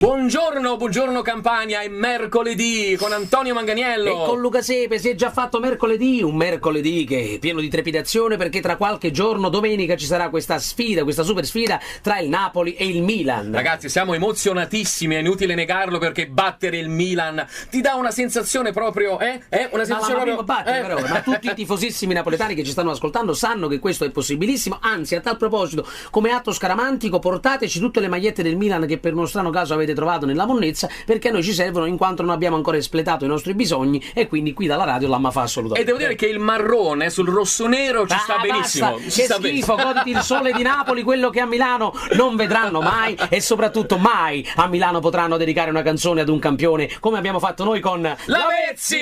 Buongiorno Campania, è mercoledì con Antonio Manganiello e con Luca Sepe. Si è già fatto mercoledì, un mercoledì che è pieno di trepidazione perché tra qualche giorno, domenica, ci sarà questa sfida, questa super sfida tra il Napoli e il Milan. Ragazzi, siamo emozionatissimi, è inutile negarlo perché battere il Milan ti dà una sensazione proprio, una sensazione proprio... Però, ma tutti i tifosissimi napoletani che ci stanno ascoltando sanno che questo è possibilissimo, anzi a tal proposito, come atto scaramantico, portateci tutte le magliette del Milan che per uno strano caso avete trovato nella monnezza, perché a noi ci servono in quanto non abbiamo ancora espletato i nostri bisogni e quindi qui dalla radio l'amma fa assolutamente. E devo dire che il marrone sul rosso-nero ci sta benissimo. Che schifo, goditi il sole di Napoli, quello che a Milano non vedranno mai e soprattutto mai a Milano potranno dedicare una canzone ad un campione come abbiamo fatto noi con Lavezzi!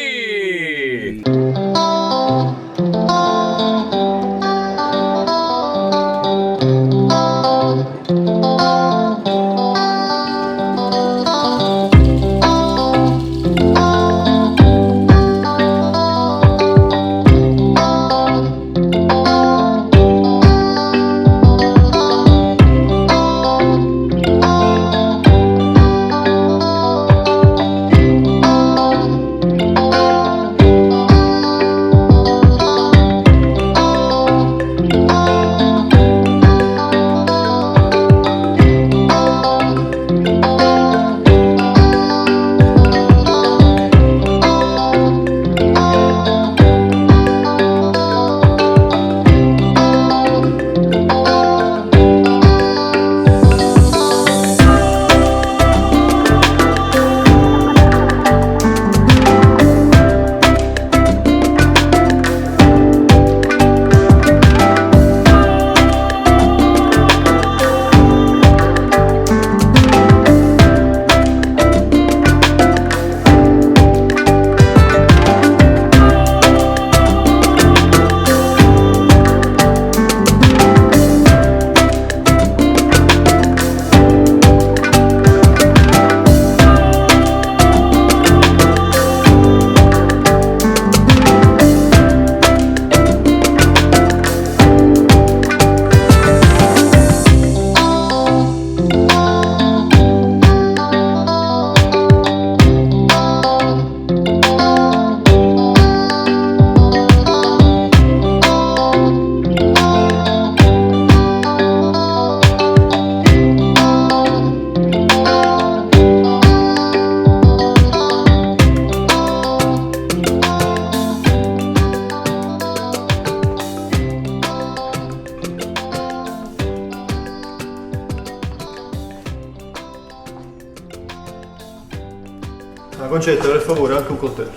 Una concetta, per favore, anche un coltello.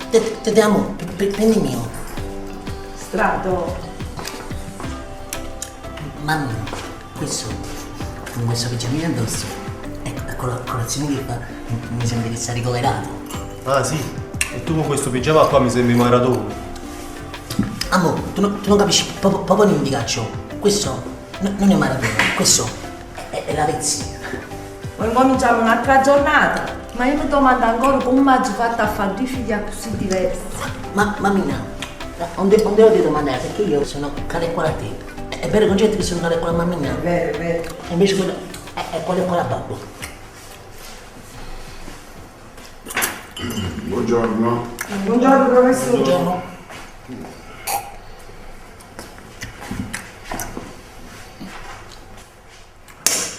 Te diamo, prendi il mio. Strato. Mamma, questo, con questo pigiamino addosso, la colazione che fa, mi sembra che sia ricoverato. Ah sì? E tu con questo pigiama qua mi sembri maratona. Amo, tu non capisci proprio niente di calcio. Questo non è maratona, questo è Lavezzi. Poi cominciamo un'altra giornata. Ma io mi domando ancora come mai ci fatto a fare due figli così diversi. Mammina, non devo ti domandare perché io sono caleccola a te. È vero concetto che sono caleccola a mammina? È vero, è vero. E invece quello è caleccola a babbo. Buongiorno. Buongiorno professore. Buongiorno.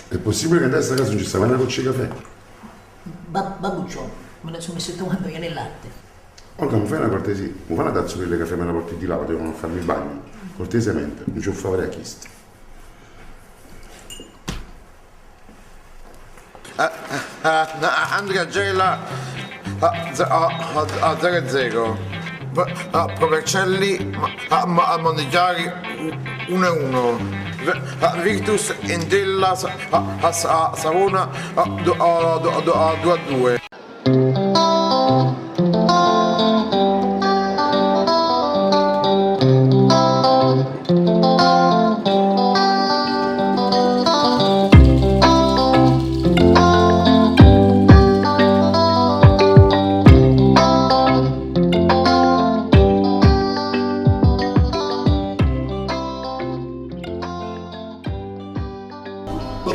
È possibile che a questa casa non ci sta mai una goccia di caffè? Babbuccio, me la sono messo tomando io nel latte. Olga, mi fai una cortesia? Mi fai una tazza di caffè e me la porti di là, devono farmi il bagno? Cortesemente, non c'è un favore a chiesto. Andrea Gela a 0-0 Provercelli a Mondichiari 1-1 Virtus Entella a Savona a 2-2.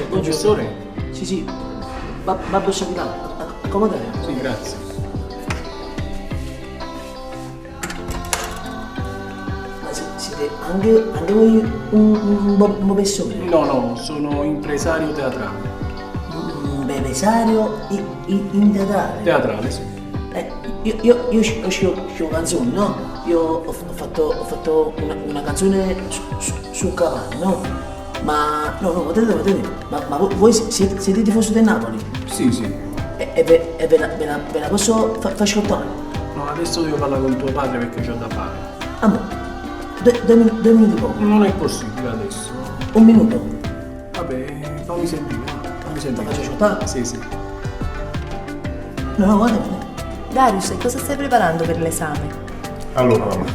Professore? Sì, babbo capitano, accomodate. Sì, grazie. Ma siete anche voi un po' persone? No, sono impresario teatrale. Un bevesario in teatrale? Teatrale, sì. Io scrivo canzoni, no? Io ho fatto una canzone su Cavani, no? Ma no, vedete, ma voi siete tifosi del Napoli? Sì. E ve la posso far ascoltare? No, adesso devo parlare con tuo padre perché c'ho da fare. Amore, 2 minuti poco. Non è possibile adesso. 1 minuto. Vabbè, fammi sentire, fammi La sentire. faccio ascoltare? Sì. No, guarda. Darius, e cosa stai preparando per l'esame? Allora, mamma,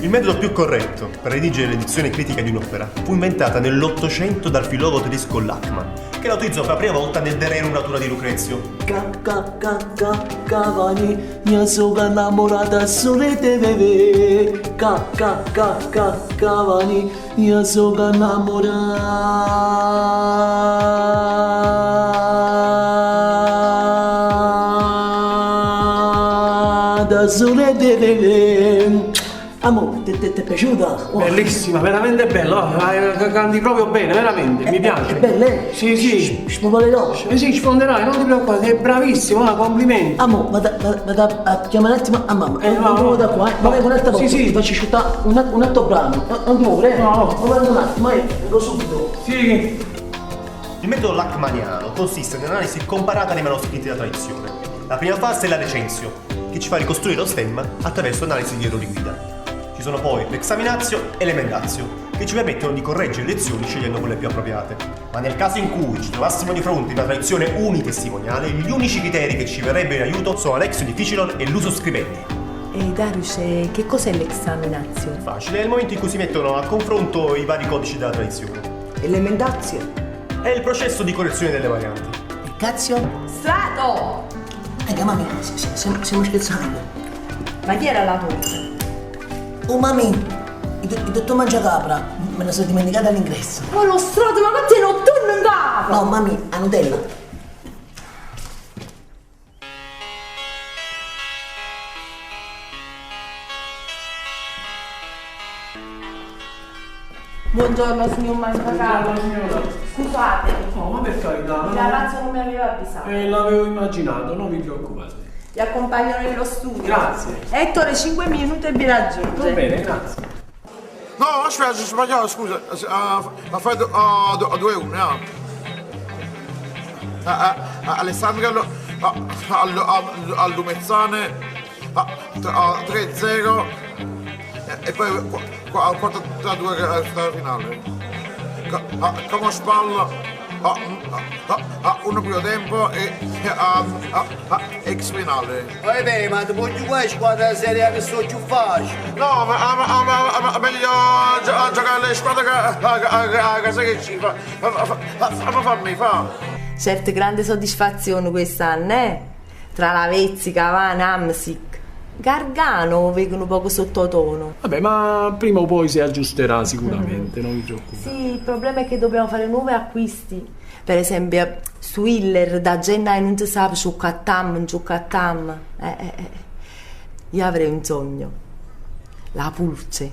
il metodo più corretto per redigere l'edizione critica di un'opera fu inventata nell'800 dal filologo tedesco Lachmann, che la utilizzò per la prima volta nel De Rerum Natura di Lucrezio. Cavani, io sono innamorata solo di te. Cavani, io sono innamorata solo di te. Amore, ti è piaciuta? Oh. Bellissima, veramente bella. Canti proprio bene, veramente, mi piace. È bella, eh? Sì. Spopolerò. Sì, sfonderai, non ti preoccupare, sei bravissimo, complimenti. Amo, vado a chiamare un attimo a mamma. No. Non da qua, ma vengo un'altra volta. Sì. Ti faccio ascoltare un altro brano. Non ti muovere, No. Ma guarda un attimo, vengo subito. Sì. Il metodo lachmanniano consiste nell'analisi comparata dei manoscritti della tradizione. La prima fase è la recensio, che ci fa ricostruire lo stemma attraverso l'analisi di errori guida. Ci sono poi l'examinatio e l'emendazio, che ci permettono di correggere le lezioni scegliendo quelle più appropriate. Ma nel caso in cui ci trovassimo di fronte a una tradizione unitestimoniale, gli unici criteri che ci verrebbero in aiuto sono l'exio difficilon e l'uso scribendi. E Darius, che cos'è l'examinazio? Facile, è il momento in cui si mettono a confronto i vari codici della tradizione. E l'emendazio? È il processo di correzione delle varianti. E cazzo? Strato! Mami, stiamo scherzando. Ma chi era la tua? Oh mami, il dottor Mangiacapra, me la sono dimenticata all'ingresso. Oh, lo strato, ma che ti notturno in capo! No, mami, a Nutella. Buongiorno signor Mangiacapra. Scusate, No, ma per carità, il ragazzo non mi aveva avvisato. l'avevo immaginato, non vi preoccupate. Vi accompagno nello studio. Grazie. Ettore, 5 minuti e vi raggiunge. Va bene, grazie. No, aspetta, ho sbagliato, scusa. Ha fatto 2-1, no? Alessandro al Lumezzane 3-0 e poi al 4-2 finale. Come spalla uno primo tempo e ex finale. Beh, ma ti voglio qua squadra seria che sto più facile. No, ma meglio giocare alle squadre che sai che ci fa. Fammi fa. Certe grande soddisfazione quest'anno, eh? Tra Lavezzi, Cavani, Amsic. Gargano vengono poco sottotono. Vabbè, ma prima o poi si aggiusterà sicuramente, non vi preoccupate. Sì, il problema è che dobbiamo fare nuovi acquisti. Per esempio, su Hiller da gennaio non si sa su Cattam. Io avrei un sogno. La pulce.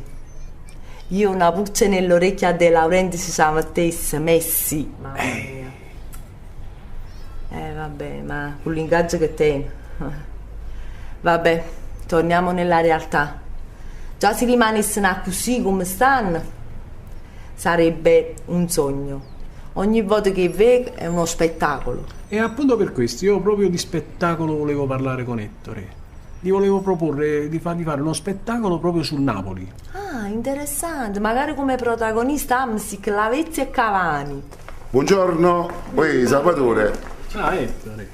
Io una pulce nell'orecchia De Laurentiis si sa mettesse Messi. Mamma mia. Vabbè, ma con l'ingaggio che tiene. Vabbè, torniamo nella realtà. Già se rimanessero così come stanno, sarebbe un sogno. Ogni volta che vedo è uno spettacolo. E appunto per questo io proprio di spettacolo volevo parlare con Ettore. Gli volevo proporre di fargli fare uno spettacolo proprio sul Napoli. Ah, interessante. Magari come protagonista Amsic, Lavezzi e Cavani. Buongiorno, poi Salvatore, Ah, Ettore.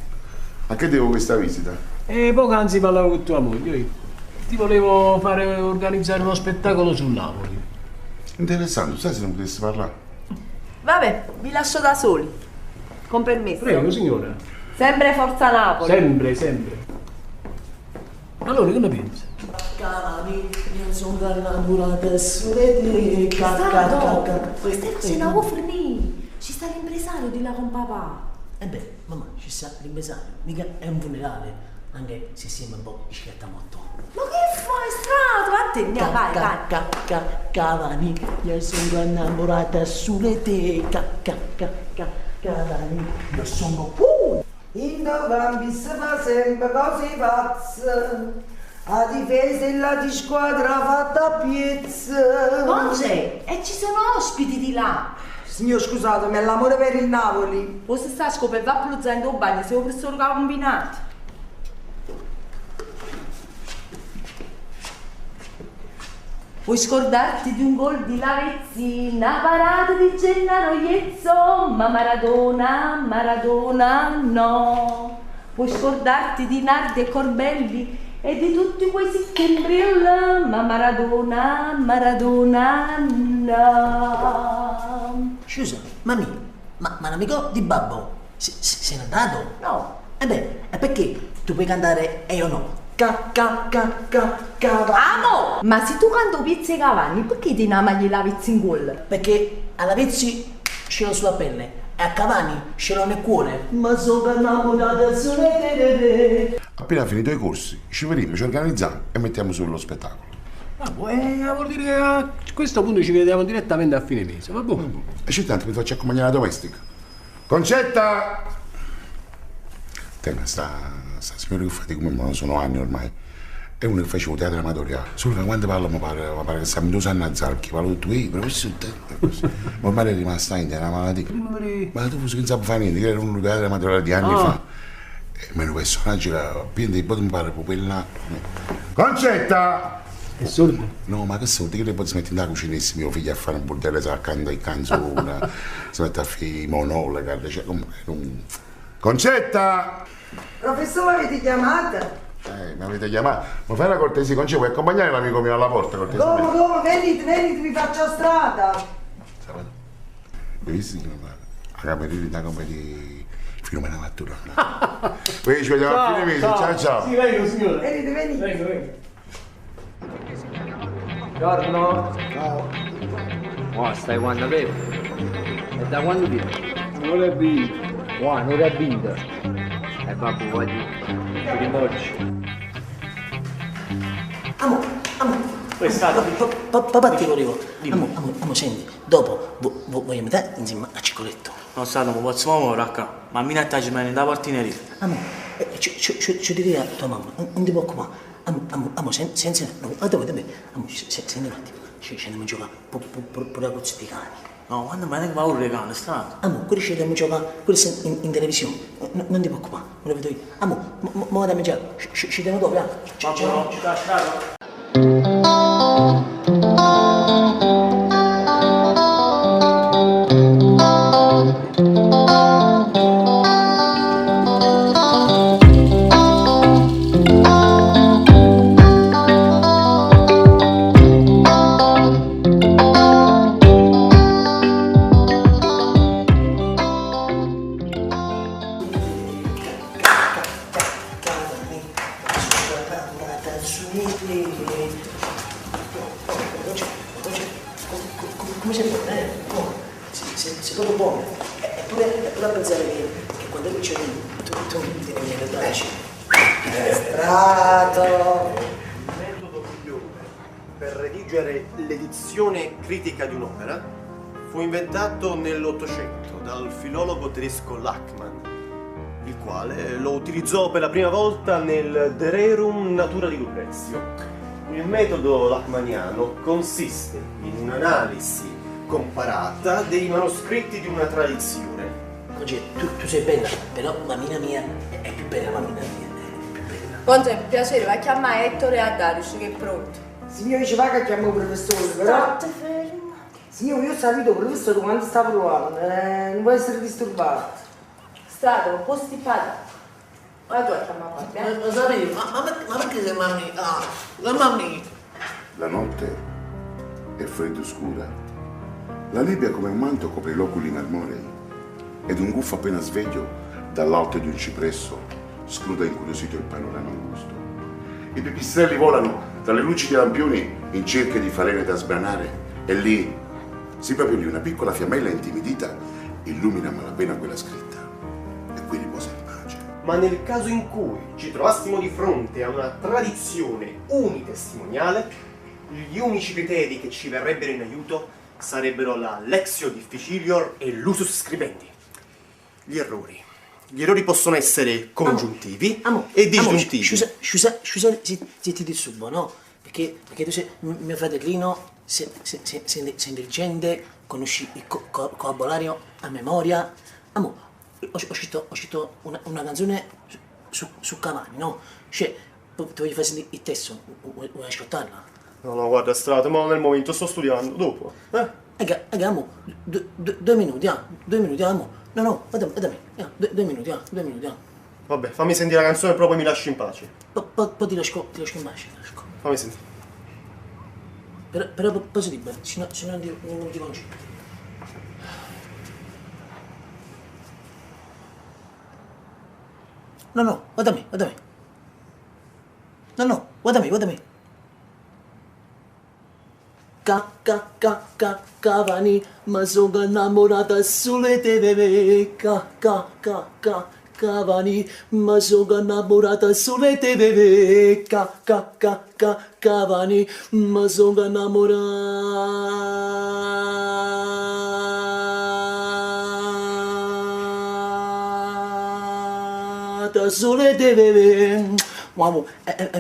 a che devo questa visita? E poc'anzi parlavo con tua moglie. Ti volevo fare organizzare uno spettacolo sul Napoli. Interessante, sai se non potessi parlare? Vabbè, vi lascio da soli. Con permesso. Prego, signora. Sempre Forza Napoli. Sempre. Allora, che ne pensi? Cavani, io sono innamorata solo di te. Stato, questa è una offrni. Ci sta l'impresario di là con papà. E beh, mamma, ci sta l'imbessario, mica è un funerale, anche se sembra un po' scelta molto. Ma che fai, Strato? Vai. Cavani, io sono innamorata sulle te, Cavani, io sono In Novambi si fa sempre cose pazze, a difesa di squadra fatta a piezza. Conce, e ci sono ospiti di là. Signor, scusatemi, è l'amore per il Napoli. O se sta a scoprire, va a pluzzando il bagno, siamo professore che ha combinato. Puoi scordarti di un gol di Lavezzi, una parata di Gennaro Iezzo, ma Maradona no. Puoi scordarti di Nardi e Corbelli e di tutti quei Sicchembrill, ma Maradona no. Scusa, mamma, ma l'amico di babbo se n'è andato? No. E beh, e perché tu puoi cantare e io no? Amo! Ma se tu canto Pizzi e Cavani, perché ti namagli Lavezzi in gol? Perché alla Vezzi ce l'ho sulla pelle e a Cavani ce l'ho nel cuore. Ma sono innamorata solo te. Appena finito i corsi, ci vediamo, ci organizziamo e mettiamo sullo spettacolo. Vuol dire che a questo punto ci vediamo direttamente a fine mese, va buono? E c'è tanto mi faccio accompagnare la domestica. Concetta! Te, ma sta signora che fate come me, sono anni ormai. È uno che facevo teatro amatoriale. Solo che quando parlo mi pare che stiamo 2 anni a Zarchi, parlo tutto, professore, ma ormai è rimasta in una malattia. Ma tu non sapevi fare niente, che era uno teatro amatoriale di anni fa. E me ne personaggio era pieno di botte, mi pare pupilla. Concetta! È sordo? No, ma che sordo, che le poi si mette in da cucinissima, mio figlio a fare un bordello, si canta in canzone, si mette a fare i monologhi, cioè comunque Concetta! Professore, avete chiamata? Mi avete chiamato? Ma fai una cortesia, Concetta, vuoi accompagnare l'amico mio alla porta, cortesemente? Come, venite, vi faccio strada. Sabato? Hai visto che la camerina come di Filomena Matturana? Poi ci vediamo a fine mese, ciao. Sì, vengo, signore. Venite. Vengo. Buongiorno. Ciao. Oh, stai quando bevo? E da quando bevo? Non è vinto. Oh, non è vinto. E babbo, voglio. Ti rimorci. Amo. Papà ti volevo. Amo, senti, dopo vogliamo andare insieme a Ciccoletto. Non stato, ma possiamo muovere qua. Ma mi ne ci mani da portineria. Amo, ci direi a tua mamma, non ti preoccupare. Amo, senza... No, dove? Amo, senti un attimo, ci andiamo a giocare pure a cozzi di cani. No, quando me ne va un regalo, strano. Amo, quelli ci andiamo a giocare, quelli in televisione. Non ti preoccupare, me lo vedo io. Amo, mo da mangiare, ci andiamo dopo, Ciao. Come sei buono, sei proprio buono. Eppure a pensare che quando lui c'è tu ti devi aiutare. Strato. Il metodo migliore per redigere l'edizione critica di un'opera fu inventato nell'Ottocento dal filologo tedesco Lachmann, il quale lo utilizzò per la prima volta nel De Rerum Natura di Lucrezio. Il metodo lachmanniano consiste in un'analisi comparata dei manoscritti di una tradizione. Oggi tu sei bella, però mammina mia è più bella, mammina mia è più bella. Conte, per piacere, vai a chiamare Ettore e a Darius che è pronto. Signore, ci va che chiamo il professore, però... State fermo. Signore, io ho salito il professore quando sta provando, non può essere disturbato. Stato, un po' stippato. Ma tu hai chiamato, Lo sapevi, ma perché sei mamma? La mamma. La notte è fredda e scura. La nebbia come un manto copre gli oculi marmorei ed un gufo appena sveglio dall'alto di un cipresso scruta incuriosito il panorama angusto. I pipistrelli volano tra le luci dei lampioni in cerca di falene da sbranare e lì, sì proprio lì, una piccola fiammella intimidita illumina a malapena quella scritta. Ma nel caso in cui ci trovassimo di fronte a una tradizione unitestimoniale, gli unici criteri che ci verrebbero in aiuto sarebbero la lexio difficilior e l'usus scribendi. Gli errori possono essere congiuntivi e disgiuntivi. Scusa se ti disturbo, no? Perché tu sei mio fratellino, sei intelligente, conosci il vocabolario a memoria. Amo, ho scritto una canzone su Cavani, no? Cioè, ti voglio fare sentire il testo, vuoi ascoltarla? No, guarda, Strato, ma nel momento sto studiando, dopo. Amo, 2 minuti, 2 minuti, amo. No, vada me, 2 minuti, 2 minuti. Vabbè, fammi sentire la canzone e poi mi lasci in pace. Poi ti lascio in pace. Fammi sentire. Però posso libero, se no non ti concentri. No, guarda me. No, guarda me. Cavani, ma sono innamorata sulle teve. Cavani, ma sono innamorata sulle teve. Cavani, ma sono innamorata sulle teve. Uomo, è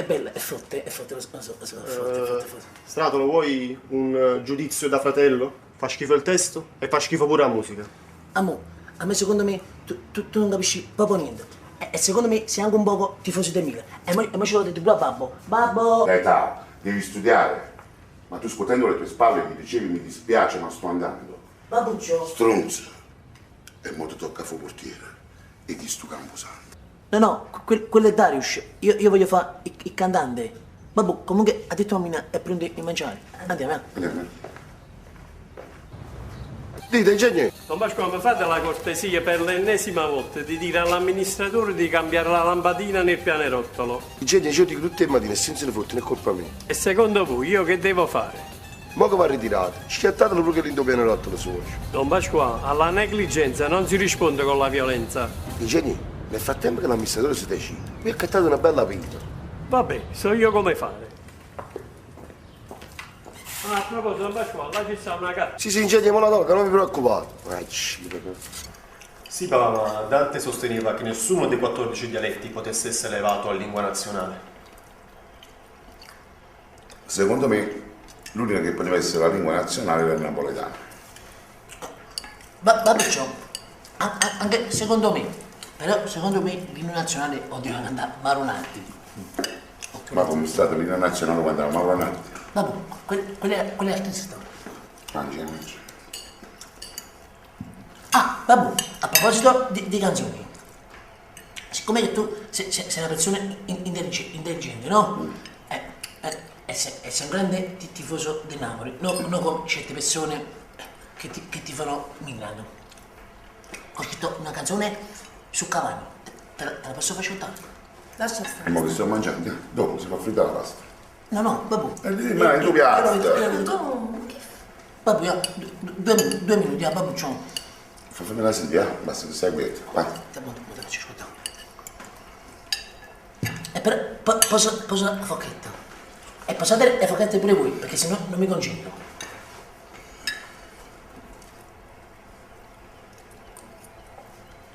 bella, è forte, lo so, forte. Strato, lo vuoi un giudizio da fratello? Fa schifo il testo e fa schifo pure la musica. Amo, a me secondo me tu non capisci proprio niente. E secondo me sei anche un poco tifoso del Milan. E mo ce l'ho detto pure a Babbo. Babbo! Età, devi studiare. Ma tu scuotendo le tue spalle mi dicevi mi dispiace ma sto andando. Babbuccio! Stronzo. E mo ti tocca fu portiere. E chi stu Camposanto? No, quello è Darius. Io voglio fare il cantante. Babbo, comunque ha detto a Mina e prende di mangiare. Andiamo. Dite, ingegnere. Don Pasquale, mi fate la cortesia per l'ennesima volta di dire all'amministratore di cambiare la lampadina nel pianerottolo. Ingegnere, io dico tutte le mattine, senza ne fotte, non è colpa mia. E secondo voi io che devo fare? Mo che va ritirato, schiattatelo pure che l'indo pianerottolo suo. Don Pasquale, alla negligenza non si risponde con la violenza. Ingegnere, nel frattempo che l'amministratore si decide, mi ha cattato una bella pinta. Vabbè, so io come fare. A proposito, Don Pasquale, là ci sta una carta. Sì, ingegnere, me la tolga, non vi preoccupate. Sì, papà, ma Dante sosteneva che nessuno dei 14 dialetti potesse essere elevato a lingua nazionale. Secondo me, l'unica che poteva essere la lingua nazionale era il napoletano. Babbuccio, anche secondo me. Però secondo me l'inno nazionale doveva cantare Maronatti. Ma come è stato l'inno nazionale quando era Maronatti? Vabbè, quella è altra storia. Mangia. Babbo, a proposito di canzoni, siccome che tu sei una persona intelligente, no? E sei un grande tifoso del Napoli, non come certe persone che ti fanno Milano. Ho scritto una canzone su Cavani, te la posso far ascoltare? Lascia stare. E mo che sto mangiando, dopo si fa frittare la pasta. No, babbo. Ma in tu piatto. Babbo, io, 2 minuti, babbo, Fammi la sentire, basta che stai quieto. Vai. Ti faccio ascoltare. E però, posa la forchetta. E posate le forchette pure voi, perché sennò non mi concentro.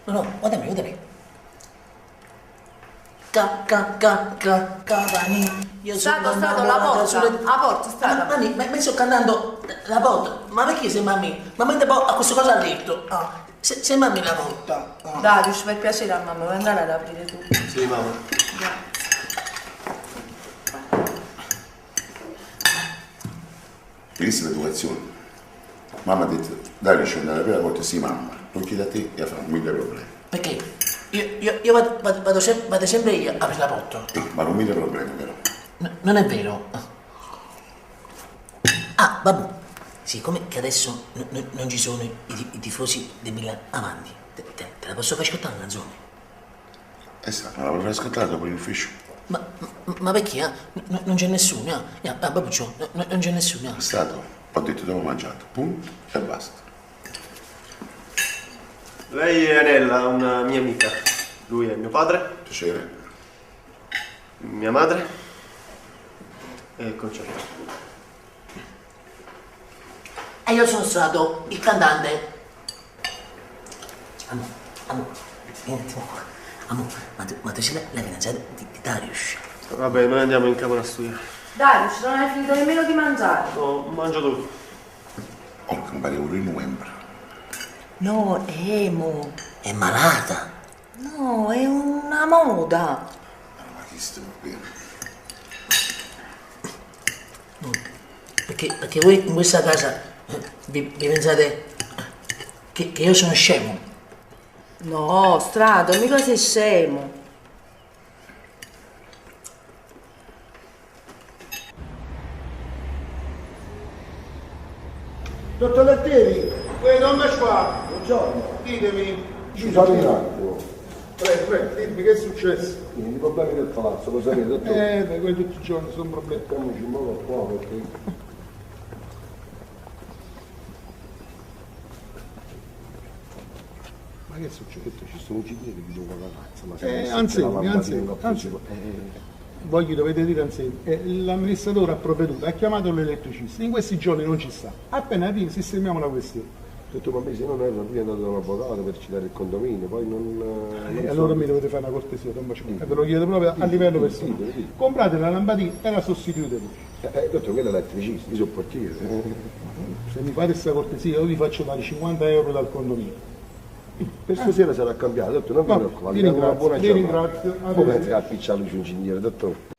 No, guarda me. Cavani. Io sono la porta, strada. Ma sto cantando la porta. Ma perché sei mammi? Ma mentre poi a questo cosa ha detto? Sei mammi la porta. Darius, per piacere a mamma, vuoi andare ad aprire tu? Sì, mamma. Grazie. Benissima educazione. Mamma ha detto, dai, riesci ad andare per la porta? Sì, mamma. Non chiedi a te e fa 1000 problemi. Perché? Io vado sempre io a aprire la porta. Ma con 1000 problemi, però. Non è vero. Babbo, siccome che adesso non ci sono i tifosi del Milan avanti, te la posso far ascoltare una canzone? Ma la vorrei ascoltare dopo l'ufficio. Ma perché? Non c'è nessuno, babbuccio, non c'è nessuno. È stato, ho detto dopo mangiato, punto e basta. Lei è Anella, una mia amica. Lui è mio padre. Piacere. Mia madre. E Concetta. E io sono stato il cantante. Amore, vieni un attimo qua. Amore, ma tu sei la fidanzata di Darius? Vabbè, noi andiamo in camera a studiare. Darius, non hai finito nemmeno di mangiare. No, mangio tu. Oh, che mi pare pure in novembre. No, è emo. È malata. No, è una moda. Ma chi stiamo bene? Perché voi in questa casa vi pensate che io sono scemo? No, Strato, mica sei scemo. Dottor Lettieri, donna qua. Buongiorno. Ditemi. Ci sono un attimo. Prego, dimmi che è successo. I problemi del palazzo, lo sapete, dottore? Beh, quelli tutti i giorni sono problemi. Mettiamoci in modo qua perché... Ma che è successo? Ci sono un ingegnere che devo pagare. Anzi. Voi gli dovete dire anzi, l'amministratore ha provveduto, ha chiamato l'elettricista, in questi giorni non ci sta. Appena arrivi sistemiamo la questione. Detto, ma se non erano qui è andato da un avvocato per citare il condominio, poi non allora mi dovete fare una cortesia, Don Bacione, ve lo chiedo proprio a livello personale. Comprate la lampadina e la sostituite voi. Dottore, quello è elettricista, di sopportiere. Se mi fate questa cortesia io vi faccio dare 50 euro dal condominio. Per stasera sarà cambiato, dottore, non vi preoccupate. Vi ringrazio. Come pensi a appicciarlo su un ingegnere, dottore?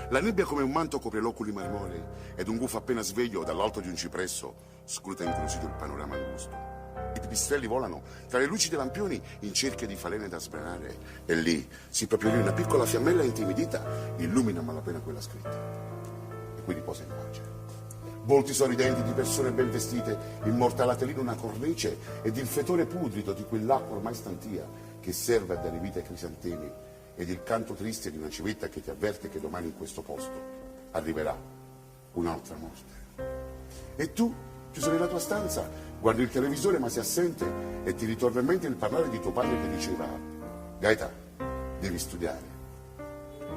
La nebbia come un manto copre l'oculi marmorei ed un gufo appena sveglio dall'alto di un cipresso scruta incuriosito il panorama angusto. I pipistrelli volano tra le luci dei lampioni in cerchia di falene da sbranare e lì, sì proprio lì, una piccola fiammella intimidita illumina a malapena quella scritta. E qui riposa in pace. Volti sorridenti di persone ben vestite, immortalate lì in una cornice ed il fetore pudrido di quell'acqua ormai stantia che serve a dare vita ai crisantemi ed il canto triste di una civetta che ti avverte che domani in questo posto arriverà un'altra morte. E tu, chiuso nella tua stanza, guardi il televisore ma sei assente e ti ritorna in mente il parlare di tuo padre che diceva: Gaeta, devi studiare.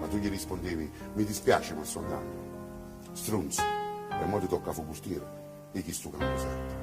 Ma tu gli rispondevi: mi dispiace ma sto andando. Strunz, per mo ti tocca fubustiero e chi stu camposante.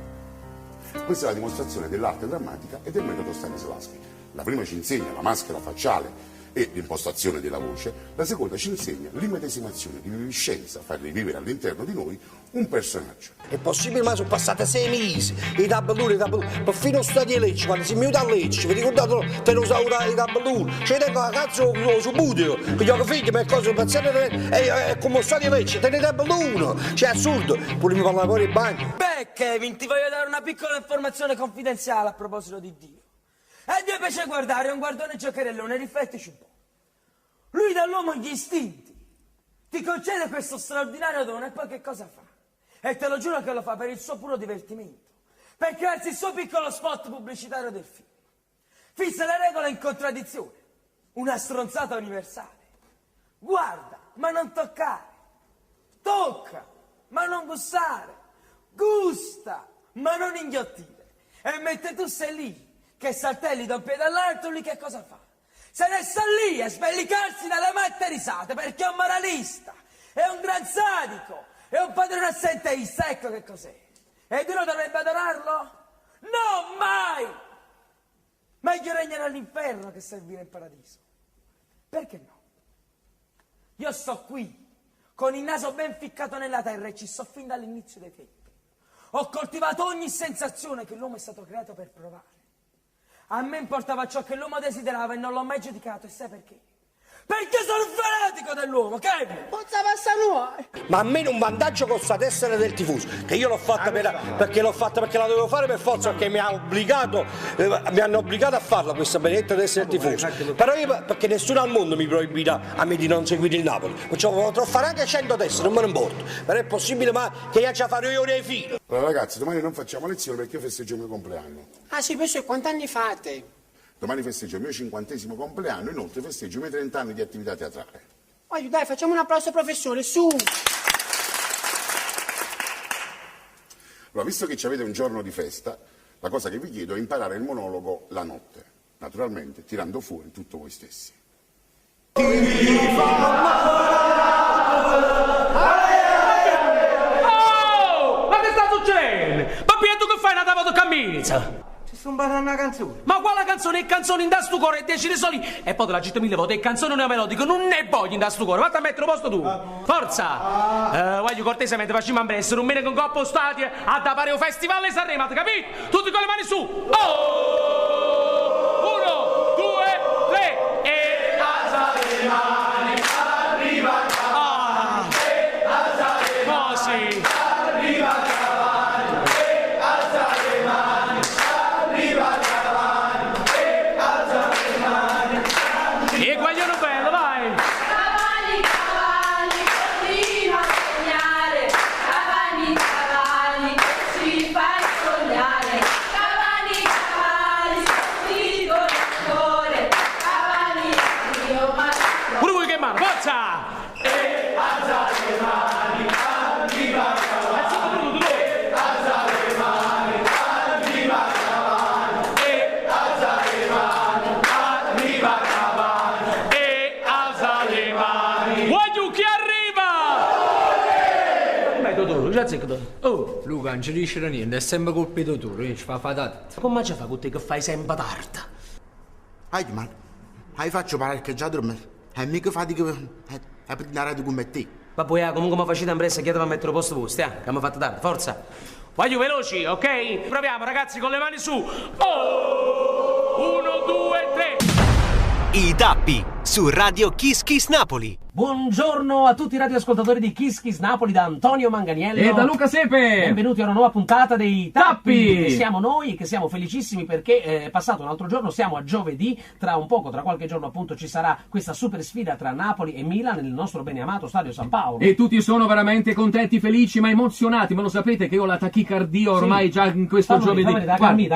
Questa è la dimostrazione dell'arte drammatica e del metodo Stanislavski. La prima ci insegna la maschera facciale e l'impostazione della voce, la seconda ci insegna l'immedesimazione, l'iviviscenza, far rivivere all'interno di noi un personaggio. È possibile, ma sono passati 6 mesi, i tabelloni, perfino stati a Lecce, quando si è venuto a Lecce, vi ricordate te lo usavo i tabelloni, c'è tengo la cazzo su budio, che gli ho figli per cose paziente e come stati a Lecce, te ne tabelloni, c'è assurdo, pure mi parlava pure in bagno. Beh, Kevin, ti voglio dare una piccola informazione confidenziale a proposito di Dio. E Dio piace guardare un guardone giocherellone, riflettici un po'. Lui dall'uomo gli istinti, ti concede questo straordinario dono e poi che cosa fa? E te lo giuro che lo fa per il suo puro divertimento, per crearsi il suo piccolo spot pubblicitario del film. Fissa le regole in contraddizione, una stronzata universale. Guarda, ma non toccare. Tocca, ma non gustare. Gusta, ma non inghiottire. E mentre tu sei lì, che saltelli da un piede all'altro, lui che cosa fa? Se ne sta lì a sbellicarsi dalle matte risate, perché è un moralista, è un gran sadico, è un padrone assenteista, ecco che cos'è. Ed uno dovrebbe adorarlo? No, mai! Meglio regnare all'inferno che servire in paradiso. Perché no? Io sto qui, con il naso ben ficcato nella terra e ci sto fin dall'inizio dei tempi. Ho coltivato ogni sensazione che l'uomo è stato creato per provare. A me importava ciò che l'uomo desiderava e non l'ho mai giudicato, e sai perché? Perché sono fanatico dell'uomo, Kevin! Pozza passa nuova! Ma a me un vantaggio costa ad essere del tifoso, che io l'ho fatta perché la dovevo fare per forza, perché mi hanno obbligato a farla questa benedetta ad essere del tifoso. Però io, perché nessuno al mondo mi proibirà a me di non seguire il Napoli. Perciò potrò fare anche 100 teste, non me ne importa. Però è possibile ma che io ci fare io nei filo. Allora ragazzi, domani non facciamo lezione perché io festeggio il mio compleanno. Ah sì, questo è quanti anni fate? Domani festeggio il mio 50° compleanno, inoltre festeggio i miei 30 anni di attività teatrale. Voglio, dai, facciamo un applauso professore, su! Allora, visto che ci avete un giorno di festa, la cosa che vi chiedo è imparare il monologo la notte, naturalmente tirando fuori tutto voi stessi. Oh! Ma che sta succedendo? Papi, tu che fai una tavola di camminizza? Sto imparando una canzone. Ma quale canzone? È canzone in da sto cuore e decide soli. E poi te la cito 1000 volte, è canzone non è melodico, non ne voglio in da sto cuore. Vatti a mettere posto tu. Forza! Voglio cortesemente facciamo essere un mene con coppo stati a da fare un festival e Sanremo, capito? Tutti con le mani su. Oh! 1, 2, 3 e alza le mani, arriva il cavallo. E alza le mani, arriva il cavallo. E alza le mani, arriva il cavallo. E alza le mani. E guaglione bello, vai! Cavalli, cavalli, continua a sognare. Cavalli, cavalli, ci fai sognare. Cavalli, cavalli, ti con il cuore. Cavalli, io ma... Pure voi che mano, forza! E alza le mani, arriva il cavallo. E alza le mani, arriva il cavallo. E alza le mani, arriva il cavallo. E alza le mani. Voglio chi arriva! Ma è Totoro, già zeccato. Oh! Luca, non ci riesce da niente, è sempre colpa di Totoro, ci fa fatata. Come ci fa con te che fai sempre tarda? Ma faccio parcheggiato per me. E mica fatica per andare come te. Ma poi comunque mi facete impressa, chiedete a mettere posto vostro, che mi fate tardi, forza. Voglio veloci, ok? Proviamo ragazzi con le mani su. Oh! 1, 2, 3. I Tappi su Radio Kiss Kiss Napoli. Buongiorno a tutti i radioascoltatori di Kiss Kiss Napoli da Antonio Manganiello e da Luca Sepe. Benvenuti a una nuova puntata dei Tappi. Che siamo noi, che siamo felicissimi perché è passato un altro giorno, siamo a giovedì, tra qualche giorno appunto ci sarà questa super sfida tra Napoli e Milan nel nostro beneamato Stadio San Paolo. E tutti sono veramente contenti, felici, ma emozionati, ma lo sapete che io ho la tachicardia ormai già in questo giovedì. Calmi.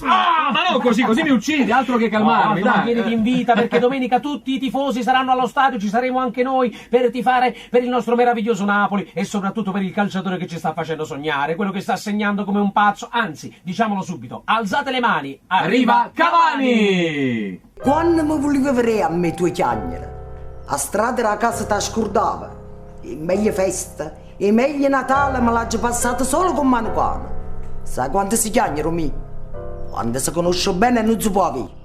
Ah, ma no, così mi uccidi, altro che calmarmi, dai. Vieni in vita perché domenica tutti i tifosi saranno allo stadio, ci saremo anche noi per tifare per il nostro meraviglioso Napoli e soprattutto per il calciatore che ci sta facendo sognare, quello che sta segnando come un pazzo, anzi, diciamolo subito, alzate le mani, arriva Cavani! Quando mi volevi vedere a me tue chiacchiere, a strada della casa ti scordava, le meglio feste, i meglio Natale me l'ha passato solo con mano qua. Sai quanto si chiacchiera me? Quando si conosce bene non si può avere.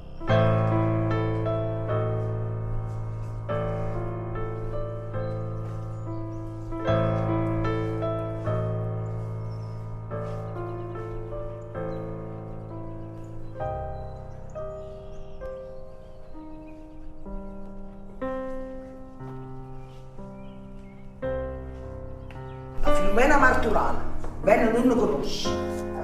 Filomena Marturana, bene non lo conosci.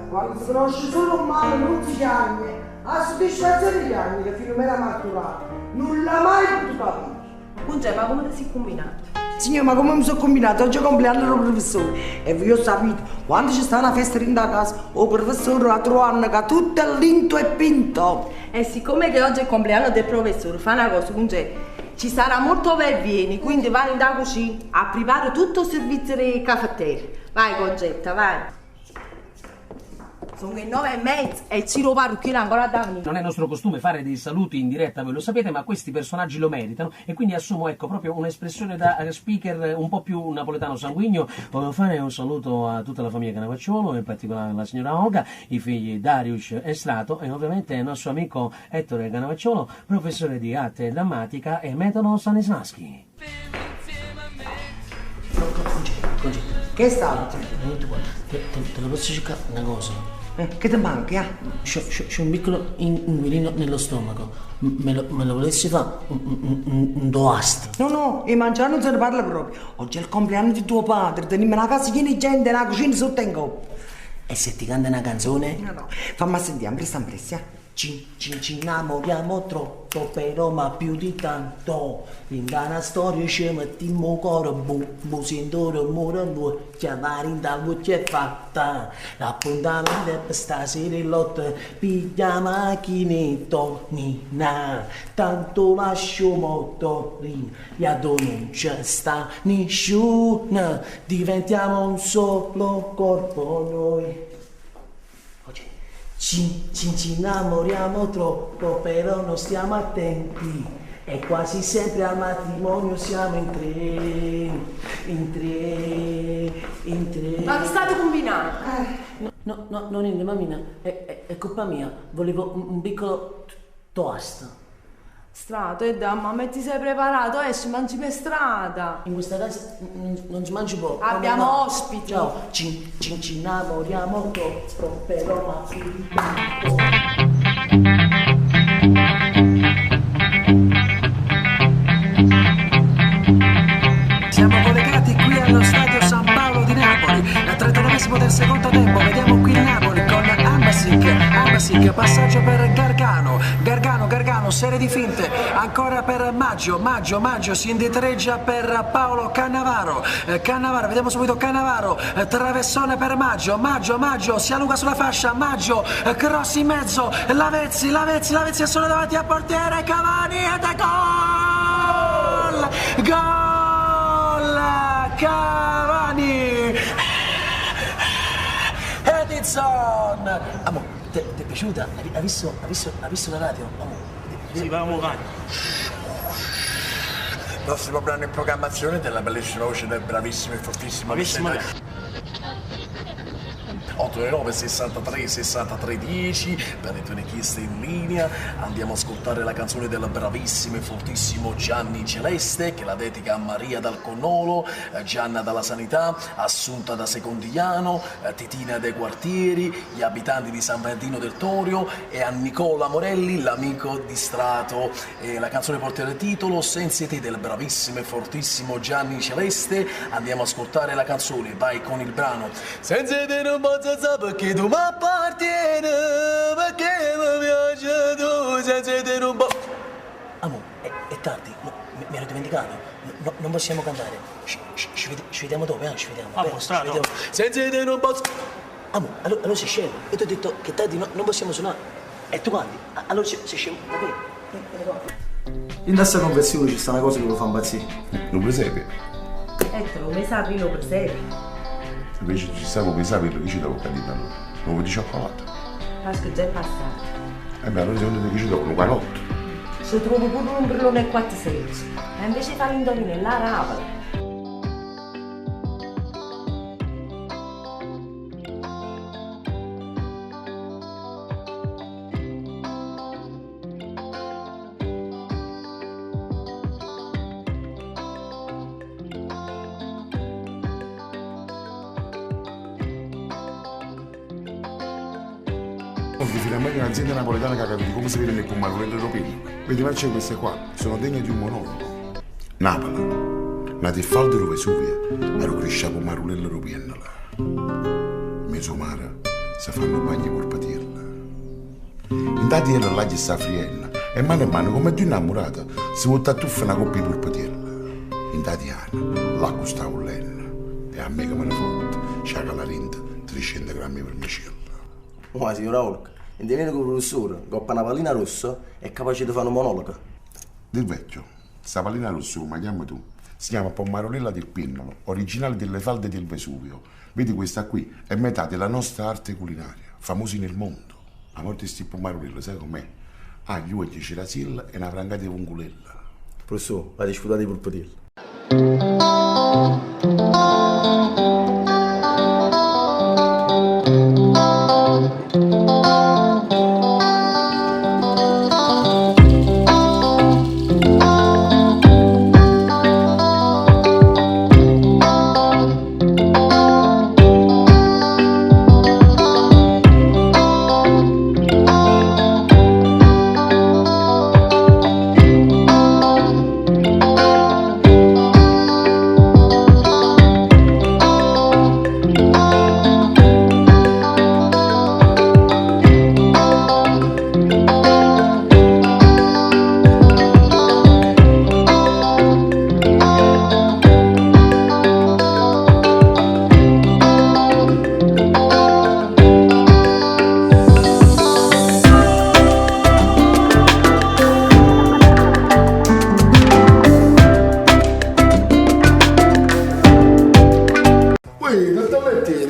Quando si conosce solo un male non si chiama, a soddisfazione di anni che Filomena Marturana non l'ha mai potuto capire. Punge, ma come ti sei combinato? Signor, ma come mi sono combinato? Oggi è compleanno del professore e io sapete, quando ci sta una festa in da casa, il professore ha trovato che tutto è linto e pinto. E siccome che oggi è il compleanno del professore, fa una cosa, Punge. Ci sarà molto per vieni, quindi vai in da cucina a preparare tutto il servizio dei caffettieri. Vai Concetta, vai. Sono le 9:30 e Ciro Parrucchiere ancora da venire. Non è nostro costume fare dei saluti in diretta, voi lo sapete, ma questi personaggi lo meritano e quindi assumo, ecco, proprio un'espressione da speaker un po' più napoletano sanguigno. Voglio fare un saluto a tutta la famiglia Canavacciolo, in particolare alla signora Olga, i figli Darius e Strato e ovviamente il nostro amico Ettore Canavacciolo, professore di arte drammatica e metodo Stanislavski. Concetta. Che è stato? Te lo posso cercare una cosa? Che ti manca? C'è un piccolo inquilino nello stomaco. Me lo volessi fare un toast? No, e mangiare non se ne parla proprio. Oggi è il compleanno di tuo padre, teniamo una casa piena di gente, una cucina sotto in coppa. E se ti canta una canzone? No. Fammi sentire, presta. Ci innamoriamo troppo, però ma più di tanto. In una storia ci mettiamo cuore, bu sento rumore lui, chiamare in dal c'è fatta. L'appuntamento è per stasera in lotte, piglia macchinetto, Nina. Tanto lascio motorino, iado non c'è sta nessuno, diventiamo un solo corpo noi. Ci innamoriamo troppo, però non stiamo attenti. E quasi sempre al matrimonio siamo in tre. Ma che state combinando? No, non niente, mammina, è colpa mia. Volevo un piccolo toast. Strada, e damma, ma ti sei preparato? Esci, mangi per strada. In questa casa non si mangia poco. Abbiamo ospiti. Ciao, ci innamoriamo troppo, però ma più di tanto. Siamo collegati qui allo stadio San Paolo di Napoli, al 39esimo del secondo tempo. Vediamo qui il Napoli con Ambasic, passaggio per Gargano, serie di finte, ancora per Maggio si indietreggia per Paolo Cannavaro, vediamo subito Cannavaro, traversone per Maggio, si allunga sulla fascia, Maggio, cross in mezzo, Lavezzi è solo davanti al portiere, Cavani ed è gol, Cavani, Edison. Ti è piaciuta? Hai visto la radio? Sì, vamo cani. Prossimo brano in programmazione della bellissima voce del bravissimo e fortissimo Vicente. 829 63 63 10 per le tue richieste in linea. Andiamo a ascoltare la canzone del bravissimo e fortissimo Gianni Celeste, che la dedica a Maria dal Connolo, Gianna dalla Sanità, Assunta da Secondigliano, Titina dei Quartieri, gli abitanti di San Bernardino del Torio e a Nicola Morelli, l'amico di Strato. La canzone porta il titolo Senza te del bravissimo e fortissimo Gianni Celeste. Andiamo a ascoltare la canzone, vai con il brano Senza te non posso perché tu mi appartieni, perché mi piace tu, senza te non posso. Amo, è tardi, mi ero dimenticato, non possiamo cantare. Ci vediamo dopo, ci vediamo. Strato. Senza te non posso. Amo, allora sei scemo. Io ti ho detto che tardi non possiamo suonare. E tu canti, allora sei scemo. In questa conversione ci sta una cosa che lo fa impazzire. Lo presepe. Te lo mesapi, lo presepi. Invece ci stavo pensando che ci devo cadere allora. L'uovo di cioccolato. Che già è passato. Allora secondo te che ci do? Un guarotto. Se trovo pure un brillone e 4 seggi. E invece fa l'indovino, la rapola. Finalmente un'azienda napoletana che ha capito come si vede nel Marulello europeo. Vedi, ma c'è queste qua, sono degne di un monologo. Napoli, nati il faldo di Vesuvia, ma lo cresciamo con Marulello europeo. Mezzo mare, si fanno bagni per patirla. Intanto io là gli sta friendo, e mano come due innamorata, si vuole tattuffa una coppia per patirla. Intanto Anna, l'acqua sta bollendo, e a me che me ne fotte, c'ha la rinda 300 grammi per micella. Ma signora Hulk, indovina che il professore, con una pallina rossa, è capace di fare un monologo. Del vecchio, sta pallina rossa, ma chiama tu, si chiama Pommarolella del Pinnolo, originale delle falde del Vesuvio. Vedi, questa qui è metà della nostra arte culinaria, famosi nel mondo. A morte sti Pommarolella, sai com'è? Ha gli uomini c'è la silla e una frangata di vongulella. Professore, vado a scudare i pulpatelli.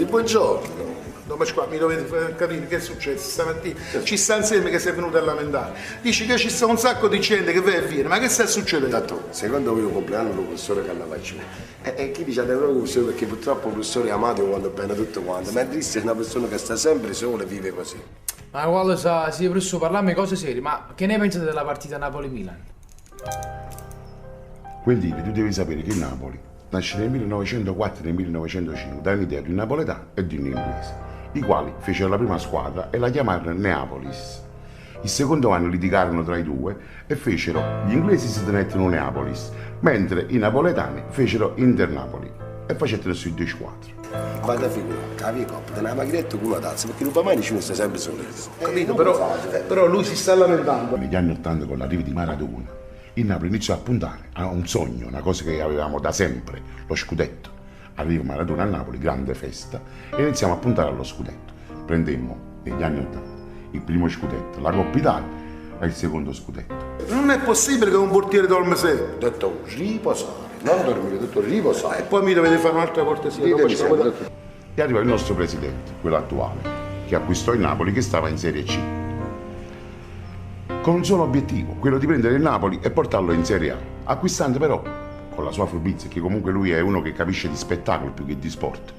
buongiorno. Dopo qua mi dovete far capire che è successo stamattina. Ci sta insieme che sei venuto a lamentare. Dici che ci sta un sacco di gente che va e viene, ma che sta succedendo? Tanto, secondo me il compleanno del professore Cannavaccio. E chi dice proprio professore perché purtroppo il professore amato quando bene tutto quanto, mentre è una persona che sta sempre sola e vive così. Ma quale sa, sì, professore, parliamo di cose serie, ma che ne pensate della partita Napoli-Milan? Quel dire, tu devi sapere che Napoli nasce nel 1904 e nel 1905 da un'idea di un napoletano e di un inglese, i quali fecero la prima squadra e la chiamarono Neapolis. Il secondo anno litigarono tra i due e fecero gli inglesi si tenettero Neapolis, mentre i napoletani fecero Internapoli e facettero sui due squadre. Guarda figura, capi coppa, te ne avevo detto con una tazza, perché non fa mai nessuno sta sempre solo. Capito, però lui si sta lamentando. Negli anni '80 con l'arrivo di Maradona, il Napoli iniziò a puntare a un sogno, una cosa che avevamo da sempre, lo scudetto. Arriva Maradona a Napoli, grande festa, e iniziamo a puntare allo scudetto. Prendemmo negli anni '80 il primo scudetto, la Coppa Italia e il secondo scudetto. Non è possibile che un portiere dorme sempre. Ho detto riposare, non dormire, ho detto riposare. E poi mi dovete fare un'altra cortesia. E arriva il nostro presidente, quello attuale, che acquistò il Napoli che stava in Serie C. Con un solo obiettivo, quello di prendere il Napoli e portarlo in Serie A, acquistando però, con la sua furbizia, che comunque lui è uno che capisce di spettacolo più che di sport,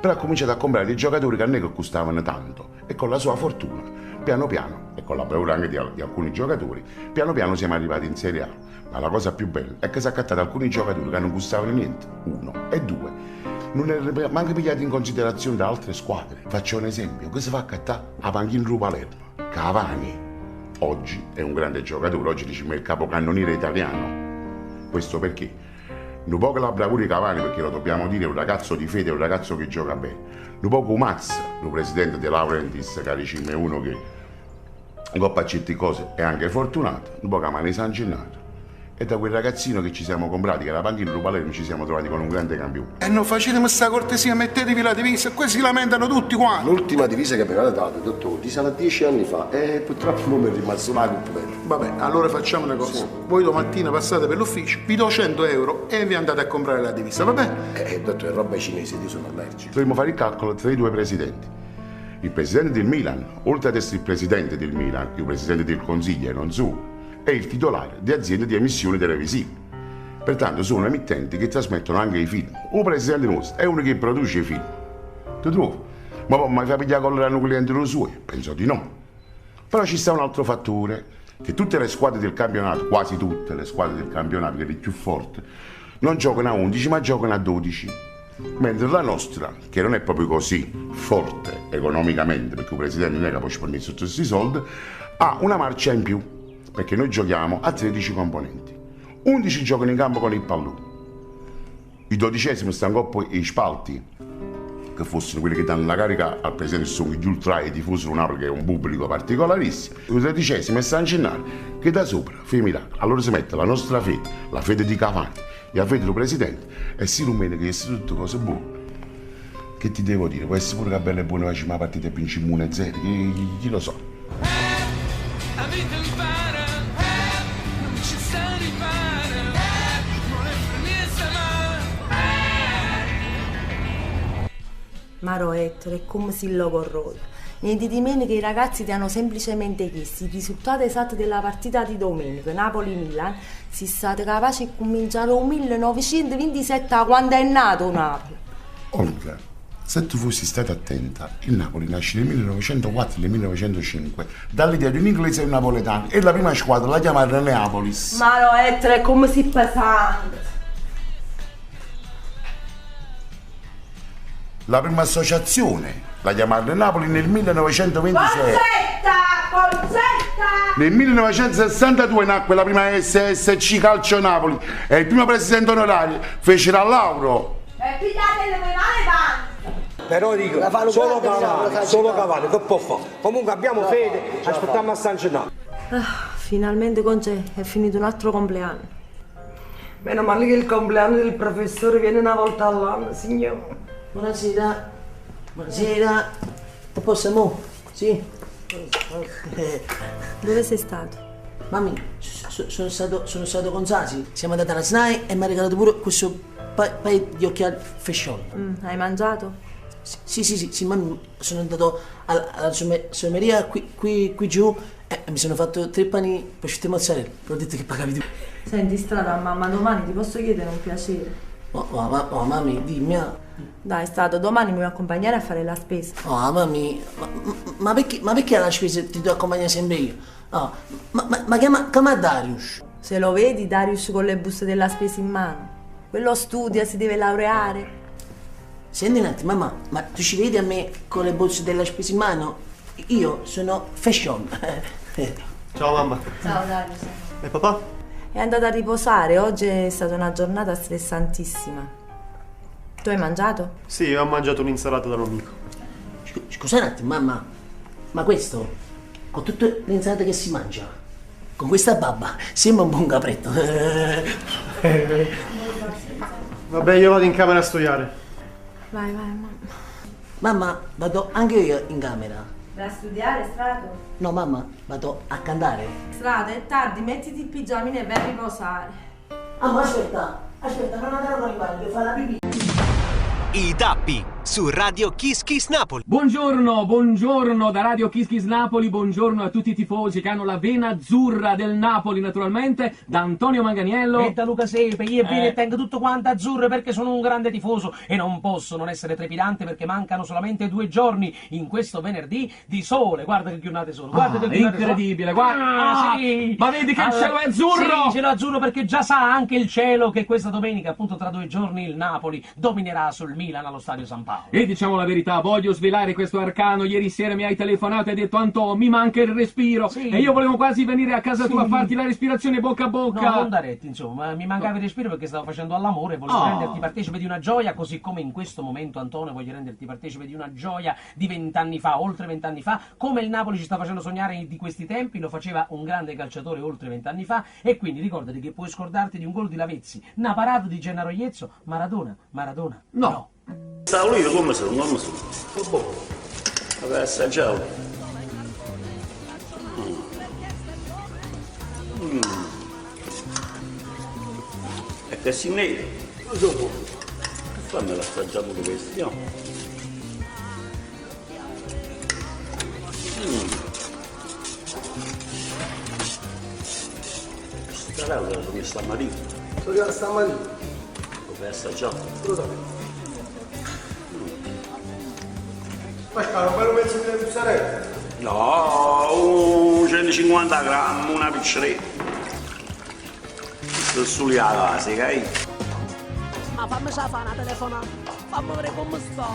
però ha cominciato a comprare dei giocatori che a noi costavano tanto e con la sua fortuna, piano piano, e con la bravura anche di alcuni giocatori, piano piano siamo arrivati in Serie A. Ma la cosa più bella è che si è accattato alcuni giocatori che non gustavano niente, uno, e due, non erano manco pigliati in considerazione da altre squadre. Faccio un esempio, che si fa accattare a panchina di Palermo, Cavani. Oggi è un grande giocatore, oggi diciamo il capocannoniere italiano. Questo perché? Un po' che la bravura di Cavani, perché lo dobbiamo dire, è un ragazzo di fede, è un ragazzo che gioca bene. Un po' che Mazza, il presidente di Laurentiis, carissimo, è uno che coppa certe cose è anche fortunato, un po' che Mani San Gennato. E da quel ragazzino che ci siamo comprati, che era la panchina di Palermo, ci siamo trovati con un grande campione. E non facetemi sta cortesia, mettetevi la divisa, qua si lamentano tutti quanti. L'ultima divisa che mi avete dato, dottore, risale a 10 anni fa e purtroppo non mi è rimasto una coppa. Vabbè, allora facciamo una cosa. Voi domattina passate per l'ufficio, vi do 100 euro e vi andate a comprare la divisa, va bene? Dottore, roba cinese, io sono allergico. Dovremmo fare il calcolo tra i due presidenti. Il presidente del Milan, oltre ad essere il presidente del Milan, il presidente del Consiglio e non solo, è il titolare di aziende di emissioni televisive. Pertanto sono emittenti che trasmettono anche i film. Un presidente nostro è uno che produce i film. Tu trovi? Ma poi mi fa pigliare con l'anno clienti lo suo? Penso di no. Però ci sta un altro fattore, che tutte le squadre del campionato, quasi tutte le squadre del campionato, che è il più forte, non giocano a 11 ma giocano a 12. Mentre la nostra, che non è proprio così forte economicamente, perché il presidente non è che può spendere tutti questi soldi, ha una marcia in più, perché noi giochiamo a 13 componenti. 11 giocano in campo con il pallone. I 12esimi stanno poi i spalti, che fossero quelli che danno la carica al presidente, sono gli ultra e i tifosi lunari, che è un pubblico particolarissimo. I 13esimi stanno Gennaro, che da sopra fa i miracoli. Allora si mette la nostra fede, la fede di Cavani, la fede del presidente, e si rumena che sono tutte cose buone. Che ti devo dire? Può essere pure che bella e buona facciamo la partita e vinciamo 1-0, chi lo so. Maro Ettore, è come se lo corroda. Niente di meno che i ragazzi ti hanno semplicemente chiesto il risultato esatto della partita di domenica, Napoli-Milan. Si state capaci di cominciare nel 1927, quando è nato Napoli. Olga, se tu fossi stata attenta, il Napoli nasce nel 1904 e nel 1905 dall'idea di un inglese e un napoletano e la prima squadra la chiamarono Neapolis. Maro Ettore, è come se pesante. La prima associazione la chiamarono Napoli nel 1926. Concetta! Nel 1962 nacque la prima SSC Calcio Napoli e il primo presidente onorario fece a Lauro. E pigliate le mani. Però dico, solo Cavani, che può fare? Comunque abbiamo fede, aspettiamo a San Gennaro. Finalmente Conce è finito un altro compleanno. Meno male che il compleanno del professore viene una volta all'anno, signore. Buonasera. Buonasera. Ti possiamo? Sì. Dove sei stato? Mamma, sono stato con Sasi. Siamo andati alla SNAI e mi ha regalato pure questo paio di occhiali fashion. Hai mangiato? Sì, ma sono andato alla sommeria qui giù e mi sono fatto 3 pani prosciutto e mozzarella. Però ho detto che pagavi tu. Senti, strada, mamma, domani ti posso chiedere un piacere? Oh, mammi, dimmi. Dai, Stato, domani mi vuoi accompagnare a fare la spesa? Oh, mammi, ma perché alla spesa ti devo accompagnare sempre io? Oh, ma chiama Darius. Se lo vedi, Darius con le buste della spesa in mano. Quello studia, si deve laureare. Senti un attimo, mamma, ma tu ci vedi a me con le borse della spesa in mano? Io sono fashion. Ciao mamma. Ciao Darius. E papà? È andata a riposare, oggi è stata una giornata stressantissima. Tu hai mangiato? Sì, ho mangiato un'insalata da un amico. Scusa un attimo, mamma, ma questo, con tutte le insalate che si mangia, con questa babba, sembra un buon capretto. Vabbè, io vado in camera a studiare. Vai, mamma. Mamma, vado anche io in camera. Vai a studiare, Strato? No, mamma, vado a cantare. Strato, è tardi, mettiti i pigiamini e vai a riposare. Ah, ma aspetta, non andare con i bagni, devo fare la pipì. I Tappi su Radio Kiss Kiss Napoli. Buongiorno da Radio Kiss Kiss Napoli, buongiorno a tutti i tifosi che hanno la vena azzurra del Napoli, naturalmente, da Antonio Manganiello e da Luca Sepe. Io e tengo tutto quanto azzurro perché sono un grande tifoso e non posso non essere trepidante perché mancano solamente 2 giorni in questo venerdì di sole. Guarda che giornate sono, guarda che giornate incredibile, guarda. Sì. Ma vedi che il cielo è azzurro? Sì, cielo azzurro perché già sa anche il cielo che questa domenica, appunto tra 2 giorni, il Napoli dominerà sul Milan allo Stadio San Paolo. E diciamo la verità, voglio svelare questo arcano. Ieri sera mi hai telefonato e hai detto: Anto, mi manca il respiro. Sì. E io volevo quasi venire a casa tua a farti la respirazione bocca a bocca. No, non Daretti, insomma, mi mancava il respiro perché stavo facendo all'amore e volevo renderti partecipe di una gioia, così come in questo momento, Antonio, voglio renderti partecipe di una gioia di 20 anni fa, oltre 20 anni fa, come il Napoli ci sta facendo sognare di questi tempi, lo faceva un grande calciatore oltre 20 anni fa, e quindi ricordati che puoi scordarti di un gol di Lavezzi, una parata di Gennaro Iezzo, Maradona. No. Sta lui come sono? Non so. Boh. Vabbè, assaggiamo. E che si neve? Dopo. Fammi l'assaggiare pure questo, no? Sta lauda come stamattina. Sono stamattina. Come assaggiare? Assolutamente. Ma c'è un bello pezzo di mozzarella? No, 150 grammi, una picceretta. Sulle alla base, ok? Ma fammi fare una telefonata, fammi vedere come sta.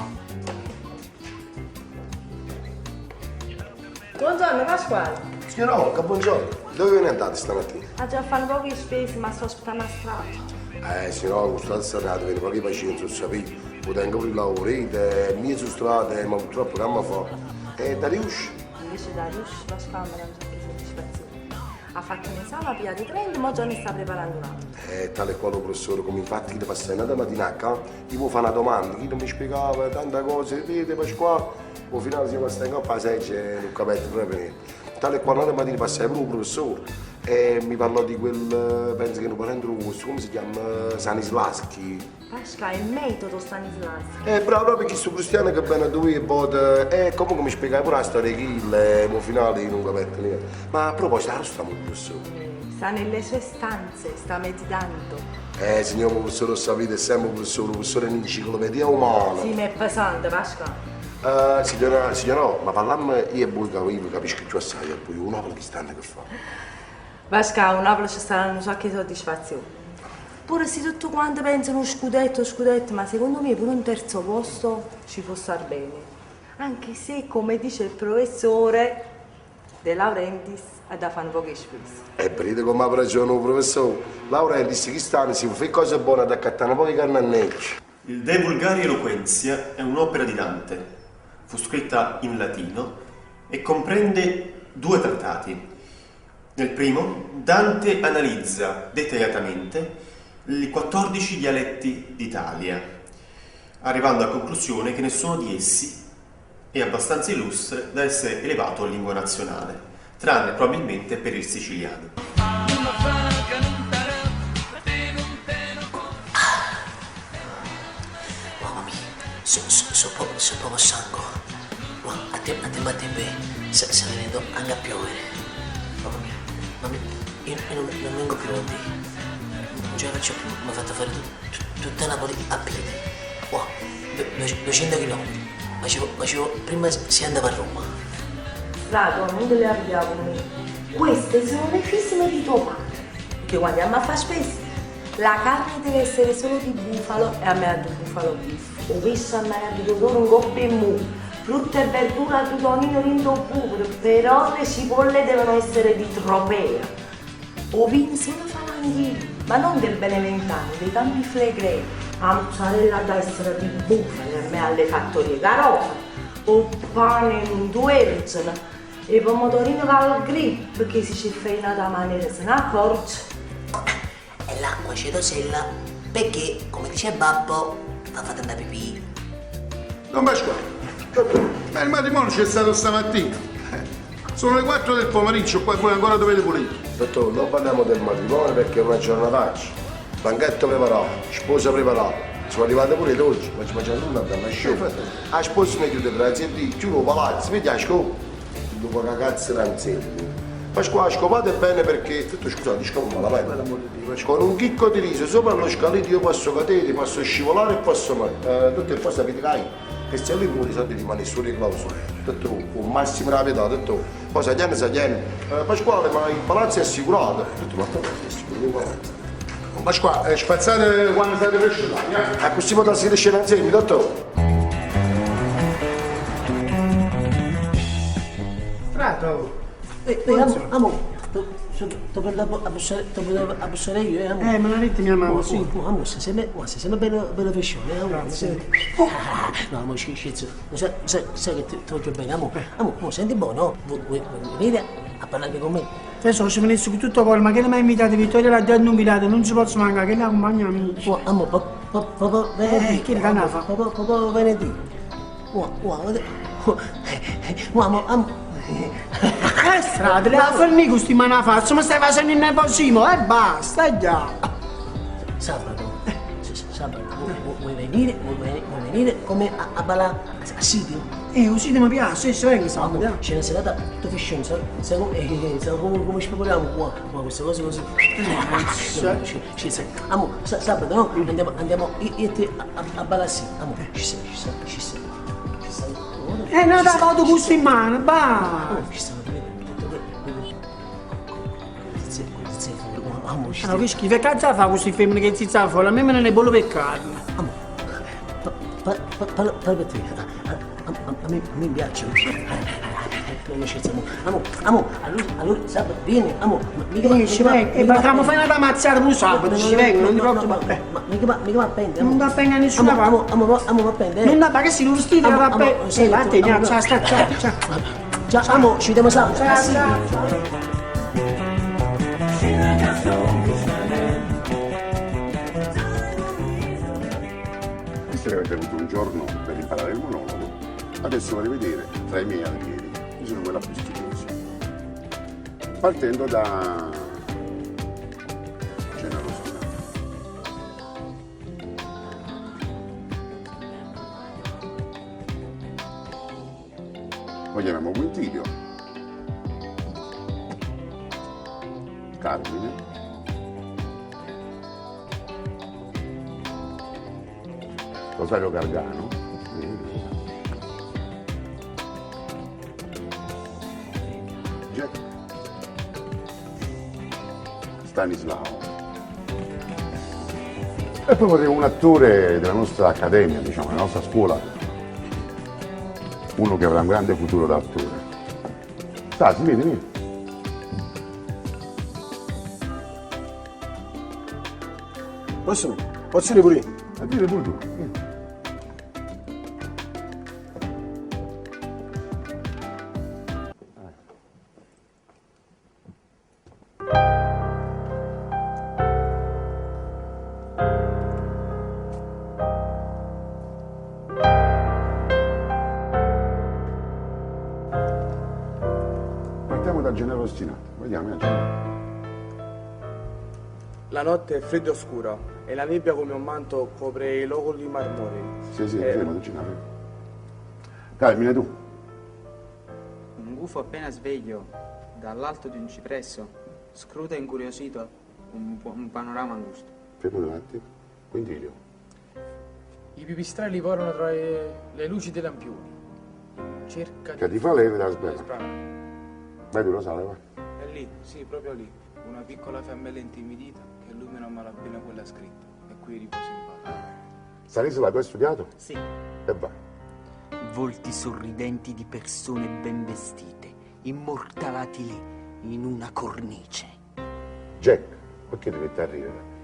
Buongiorno Pasquale. Signora Olga, buongiorno. Dove viene andate stamattina? Ha già fatto pochi spesi, ma sto aspettando a Strato. Signora Olga, state serrate, viene pochi pazienza, lo sapete. Tengo per il lavoro, mie su strada, ma purtroppo che mi fa. E Darius? Invece Darius, Pasquale me l'ha già chiesto soddisfazione. Ha fatto un'esame, ha pigliato 30, ma già ne sta preparando un altro. Tale e quale professore, come infatti che passai una mattina a casa, gli può fare una domanda, chi non mi spiegava tante cose, vede Pasquale, al finale siamo stati in coppa a 6 e non capite proprio niente. Tale e quale una mattina passai per un professore e mi parlò di quel, penso che non parente vostro, come si chiama, Stanislavski. Pasca, è il metodo Stanislavski. Bravo, perché questo cristiano che bene a due e bote, e comunque mi spiegava pure la storia di Kill, e al finale non capite niente. Ma a proposito, dove stiamo il professore? Sta nelle sue stanze, sta meditando. Signor professore, lo sapete, è sempre un professore in enciclopedia umana. Sì, ma è pesante, Pasca. Signora, ma parliamo io e voi che capisco più assai, e poi un Napoli che stanno che fa. Pasca, un Napoli ci stanno un sacco di soddisfazione. Pure se tutto quanto pensano scudetto, ma secondo me pure un terzo posto ci può star bene. Anche se, come dice il professore, De Laurentiis è da fare poche spese. E vedete come ha ragione il professore. Laurentiis che stanno si fa cose buone ad accattare un po' di carnannecci. Il De Vulgari Eloquentia è un'opera di Dante. Fu scritta in latino e comprende 2 trattati. Nel primo, Dante analizza dettagliatamente i 14 dialetti d'Italia, arrivando alla conclusione che nessuno di essi è abbastanza illustre da essere elevato a lingua nazionale, tranne probabilmente per il siciliano. Mamma mia, so proprio stanco. A tempo sta venendo anche a piovere. Ma io non vengo più a dire. Non ce la faccio più, mi ha fatto fare tutta Napoli a piedi. 200 km. Facevo prima si andava a Roma. Raga, non te le abbiamo noi. Queste sono le fissime di tuo padre. Che quando andiamo a fare spesa, la carne deve essere solo di bufalo e a me ha di bufalo beef. Ho visto a me ha di solo un coppio e mu. Frutta e verdura di tonino rindo pure, però le cipolle devono essere di tropea. Ho visto una falanghina, ma non del Beneventano, dei campi flegrei. La mozzarella da essere di bufalo a me alle fattorie Carola. O pane in duerzena. E i pomodorini al grip, perché si c'è feinata a maniera se ne accorge. E l'acqua c'è dosella, perché, come dice babbo, fa fate andare pipì. Don Pasquale, ma il matrimonio c'è stato stamattina. Sono le 4 del pomeriggio, qua voi ancora dovete pulire. Dottore, non parliamo del matrimonio perché è una giornataccia. Banchetto preparato, sposa preparata. Sono arrivate pure le oggi, ma ci facciamo nulla da show. La sposa mi chiude grazie a Dio, giuro palazzo, vedi a scopo. Dopo che cazzo ranzelli. Pasquale, scopate bene perché, tutto scusate, scopo malamente. Con un chicco di riso sopra lo scalino io posso cadere, posso scivolare e posso morire. Tutto e poi sapete che che se lui muore i soldi rimane solo in clausola. Tutto un massimo rapida, tutto. Poi sa tiene. Pasquale, ma il palazzo è assicurato. Tutto ma è assicurato. Pasquale, spazzate quando state cresciuti. A così potresti crescere insieme, dottore. Frato. Amo, sto per abbussare io, amo. Me l'ha detto mia mamma, sì. Amo, se sembra bello pescione, amo. No, amo, scherzo. Sai che ti voglio bene, amo. Amo, senti buono, vuoi venire a parlare con me? Adesso ci venisse qui tutto poi, ma che ne mai invitate? Vittoria l'ha già invitato, non ci posso mancare, che ne accompagna amici. Amo, proprio venerdì. Che ne fa? Proprio venerdì. Amo. Strada, le fermi con sti manafazzo, ma stai facendo il nervosismo, e basta, già. Sabato, vuoi venire come a ballare a sito? Un sito mi piace, se vengo sabato. C'è una serata tutto fiscione, sai come ci prepariamo qua, queste cose così. Amo, sabato, no? Andiamo io e te a ballare sì, amo, ci sei. No, dai, vado gusto in mano, va! Allora, che schifo, che cazzo fa questi femmine che zizzano fuori? A me non ne bollo per carne. Parla per te. A me piace. Non scherzo, amo, allora sabato vieni, amo. Ci vengo, e facciamo fare una ramazzata pure sabato, ci vengo, non ti preoccupare. Ma mica va a pendere. Non va bene a nessuna parte. Amo, va a pendere. Non va bene, che si non vestite, va bene. Ciao, amo, ci vediamo sabato. Visto che avete avuto un giorno per imparare il monologo, adesso vorrei vedere tra i miei allievi chi sono quella più studiosa. Partendo da generosità. Poi chiamiamo Quintilio, Carmine, Rosario Gargano, Jack, Stanislao. E poi vorrei un attore della nostra accademia, diciamo, della nostra scuola, uno che avrà un grande futuro da attore. Stasi, vieni. Posso dire pure io? A dire pure tu. Partiamo da Gennaro ostinato, vediamo La notte è fredda e oscura e la nebbia come un manto copre i loculi marmorei. Sì, fermo, Gennaro. Cammina tu. Un gufo appena sveglio, dall'alto di un cipresso, scruta incuriosito un panorama angusto. Fermo un attimo. Quindi I pipistrelli volano tra le luci dei lampioni. Cerca che ti fa leve da sbella. Vai tu lo sale, vai. È lì, sì, proprio lì. Una piccola fiammella intimidita che illumina a malapena quella scritta. E qui riposo in pace. Stanisola, tu hai studiato? Sì. E vai. Volti sorridenti di persone ben vestite, immortalati lì, in una cornice. Jack, perché devi arrivare?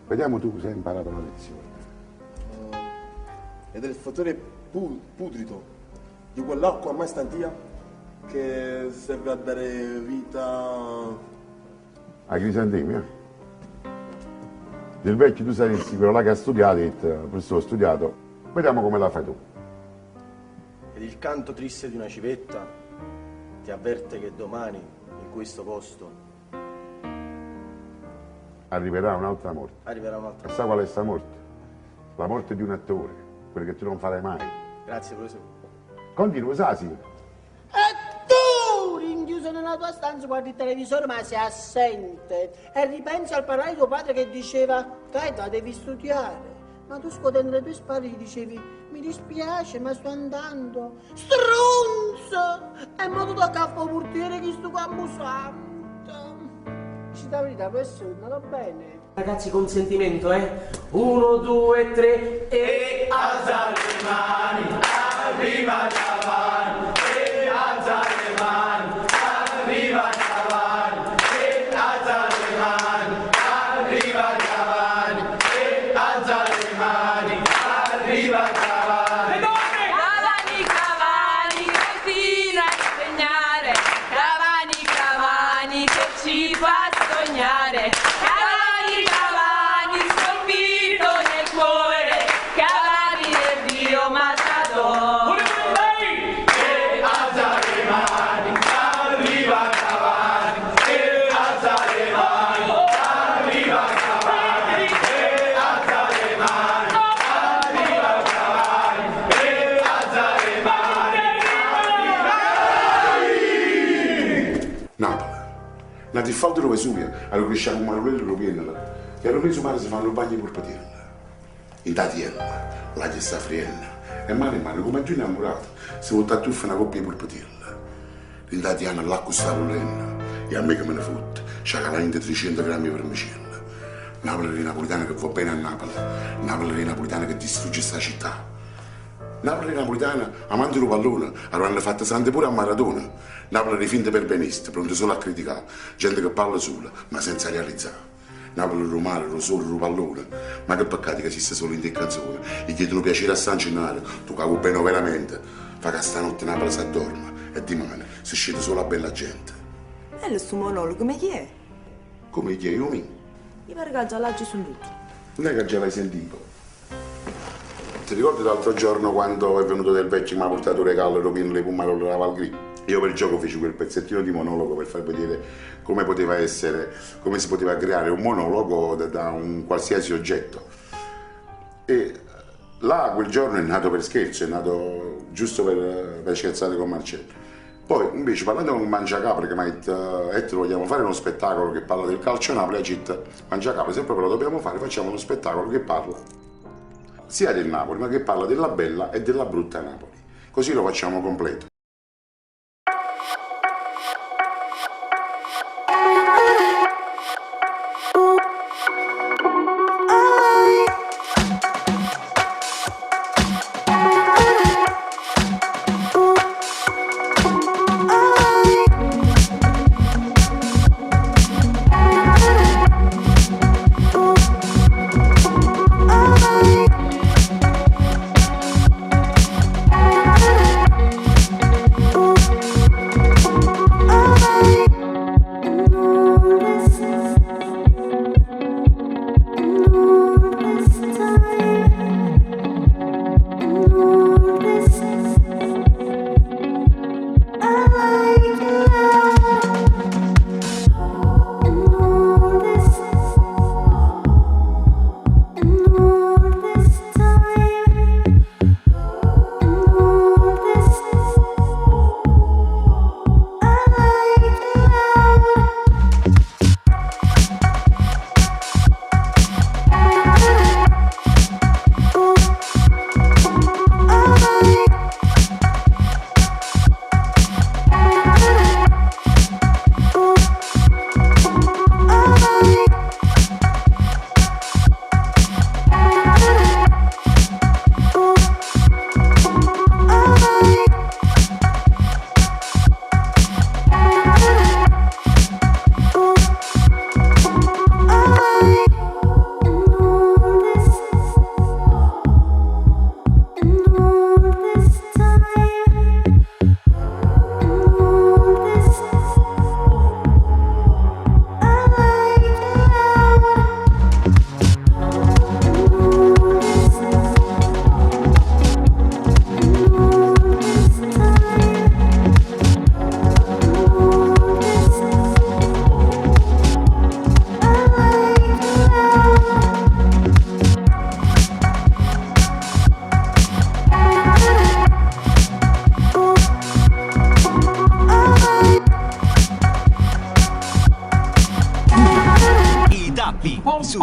Vediamo tu se hai imparato una lezione. È del fattore putrido di quell'acqua mai stantia che serve a dare vita A crisantemi, Del vecchio tu sei sicuro, là che ha studiato, professore, ho studiato. Vediamo come la fai tu. Ed il canto triste di una civetta ti avverte che domani, in questo posto, Arriverà un'altra morte. arriverà un'altra. E sai qual è sta morte? La morte di un attore, quello che tu non farai mai. Grazie, professore. Continua, Sasi. E tu, rinchiuso nella tua stanza, guardi il televisore ma sei assente e ripensi al parlare di tuo padre che diceva Teta, devi studiare. Ma tu scuotendo le tue spalle gli dicevi mi dispiace ma sto andando. Strunzo! E mo tu tocca a fare portiere che sto campo santo. Dici la verità, professore, non va bene. Ragazzi, consentimento, 1, 2, 3 e alza le mani, arriva Cavani, e alza le mani, arriva Cavani, e alza le mani, arriva Cavani, e alza le mani, arriva Cavani. Cavani, Cavani, continua a segnare, Cavani, Cavani, che ci fa sognare. Cavani, Cavani, scolpito nel cuore, Cavani del Dio Matador. E alza le mani, arriva Cavani, e alza le mani, arriva Cavani, e alza le mani, arriva Cavani, e alza le mani, Napoli. Nati il faldo Vesuvia, allora cresciamo come quello lo pieno. E allora su mare si fanno i bagni per poterla. In tatiella, la che sta friella. E mano in mano, come tu innamorato, si vuole tatuffare una coppia per poterla. In tatiana l'acqua sta bollendo. E a me che me ne fotte, c'ha calamente 300 grammi per vermicella. Napoli è napolitana che va bene a Napoli. Napoli è napolitana che distrugge sta città. Napoli napolitana, amante del pallone, avranno fatto sante pure a Maradona. Napoli è finta per benista, pronto solo a criticare. Gente che parla sola, ma senza realizzare. Napoli è mare, lo sole, lo pallone. Ma che peccato che esiste solo in te canzoni. E chiedono piacere a San Gennaro, tu cago bene veramente. Fa che stanotte Napoli si addorma e dimane si scende solo a bella gente. Bello sto monologo, come chi è? Come chi è io mi? Io per caso l'aggi sul tutto. Non è che già l'hai sentito. Ti ricordi l'altro giorno quando è venuto del vecchio e mi ha portato un regalo e pieno le pomare alla Valgri? Io per il gioco feci quel pezzettino di monologo per far vedere come poteva essere, come si poteva creare un monologo da un qualsiasi oggetto. E là quel giorno è nato per scherzo, è nato giusto per scherzare con Marcello. Poi invece parlando con Mangiacapri che mi ha detto vogliamo fare uno spettacolo che parla del calcio Napoli, ha detto Mangiacapri se proprio lo dobbiamo fare facciamo uno spettacolo che parla sia del Napoli ma che parla della bella e della brutta Napoli. Così lo facciamo completo.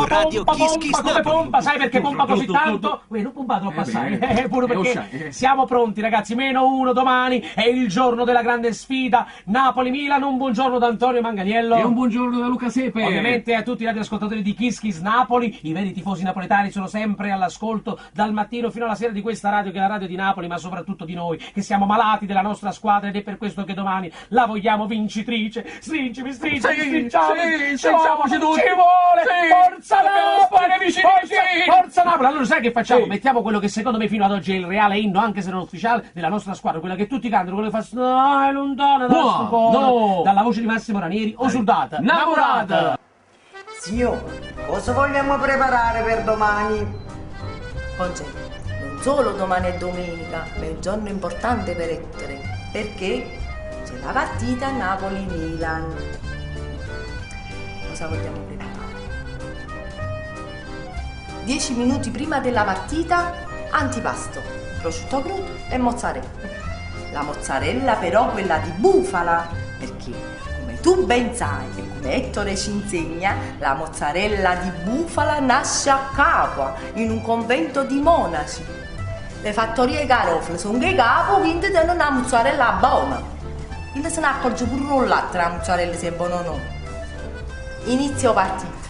su Radio Kiss Kiss come Napoli. pompa, sai perché pompa così tanto? Non pompa troppo assai, pure perché siamo pronti ragazzi, -1 domani, è il giorno della grande sfida Napoli-Milan. Un buongiorno da Antonio Manganiello. E un buongiorno da Luca Sepe. Ovviamente a tutti gli radioascoltatori di Kiss Kiss Napoli, i veri tifosi napoletani sono sempre all'ascolto dal mattino fino alla sera di questa radio che è la radio di Napoli, ma soprattutto di noi che siamo malati della nostra squadra, ed è per questo che domani la vogliamo vincitrice. Stringimi, stringiciamoci tutti. Ci vuole, forza Napoli, forza Napoli. Allora sai che facciamo? Mettiamo quello che secondo me fino ad oggi è il reale inno, anche se non ufficiale, della nostra squadra, quella che tutti cantano, quello che fa stai lontana dal stupore, dalla voce di Massimo Ranieri, o soldata, innamorata. Signore, cosa vogliamo preparare per domani? Concetto, non solo domani è domenica, ma è un giorno importante per Ettore, perché c'è la partita Napoli-Milan. Cosa vogliamo preparare? 10 minuti prima della partita, antipasto, prosciutto crudo e mozzarella. La mozzarella però quella di bufala, perché come tu ben sai e come Ettore ci insegna, la mozzarella di bufala nasce a Capua, in un convento di monaci. Le fattorie Garofle sono che capo, quindi danno una mozzarella buona. Il se ne accorge pure un latte la mozzarella se è buona o no. Inizio partita.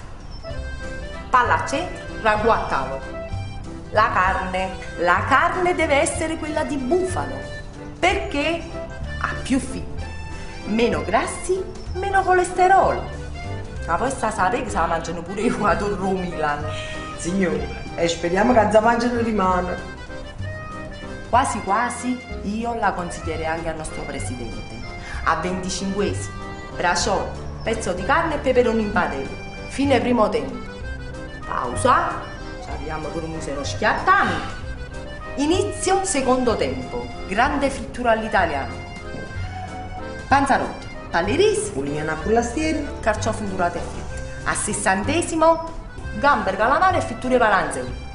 Palla a centro, ragù a tavolo. La carne deve essere quella di bufalo, perché ha più fibra, meno grassi, meno colesterolo. Ma poi sta sapere che se la mangiano pure io a Torro Milan. Signore, e speriamo che la mangiano rimane. Quasi quasi io la consiglierei anche al nostro presidente. A 25esimo, braciolo, pezzo di carne e peperoni in padella. Fine primo tempo. Pausa, sappiamo pure un museo schiattante. Inizio secondo tempo, grande frittura all'italiana. Panzarotto, palle riso, pulignana con lastieri, carciofi indurati e fritti. A 60esimo, gamber, calamare e fritture palanzane.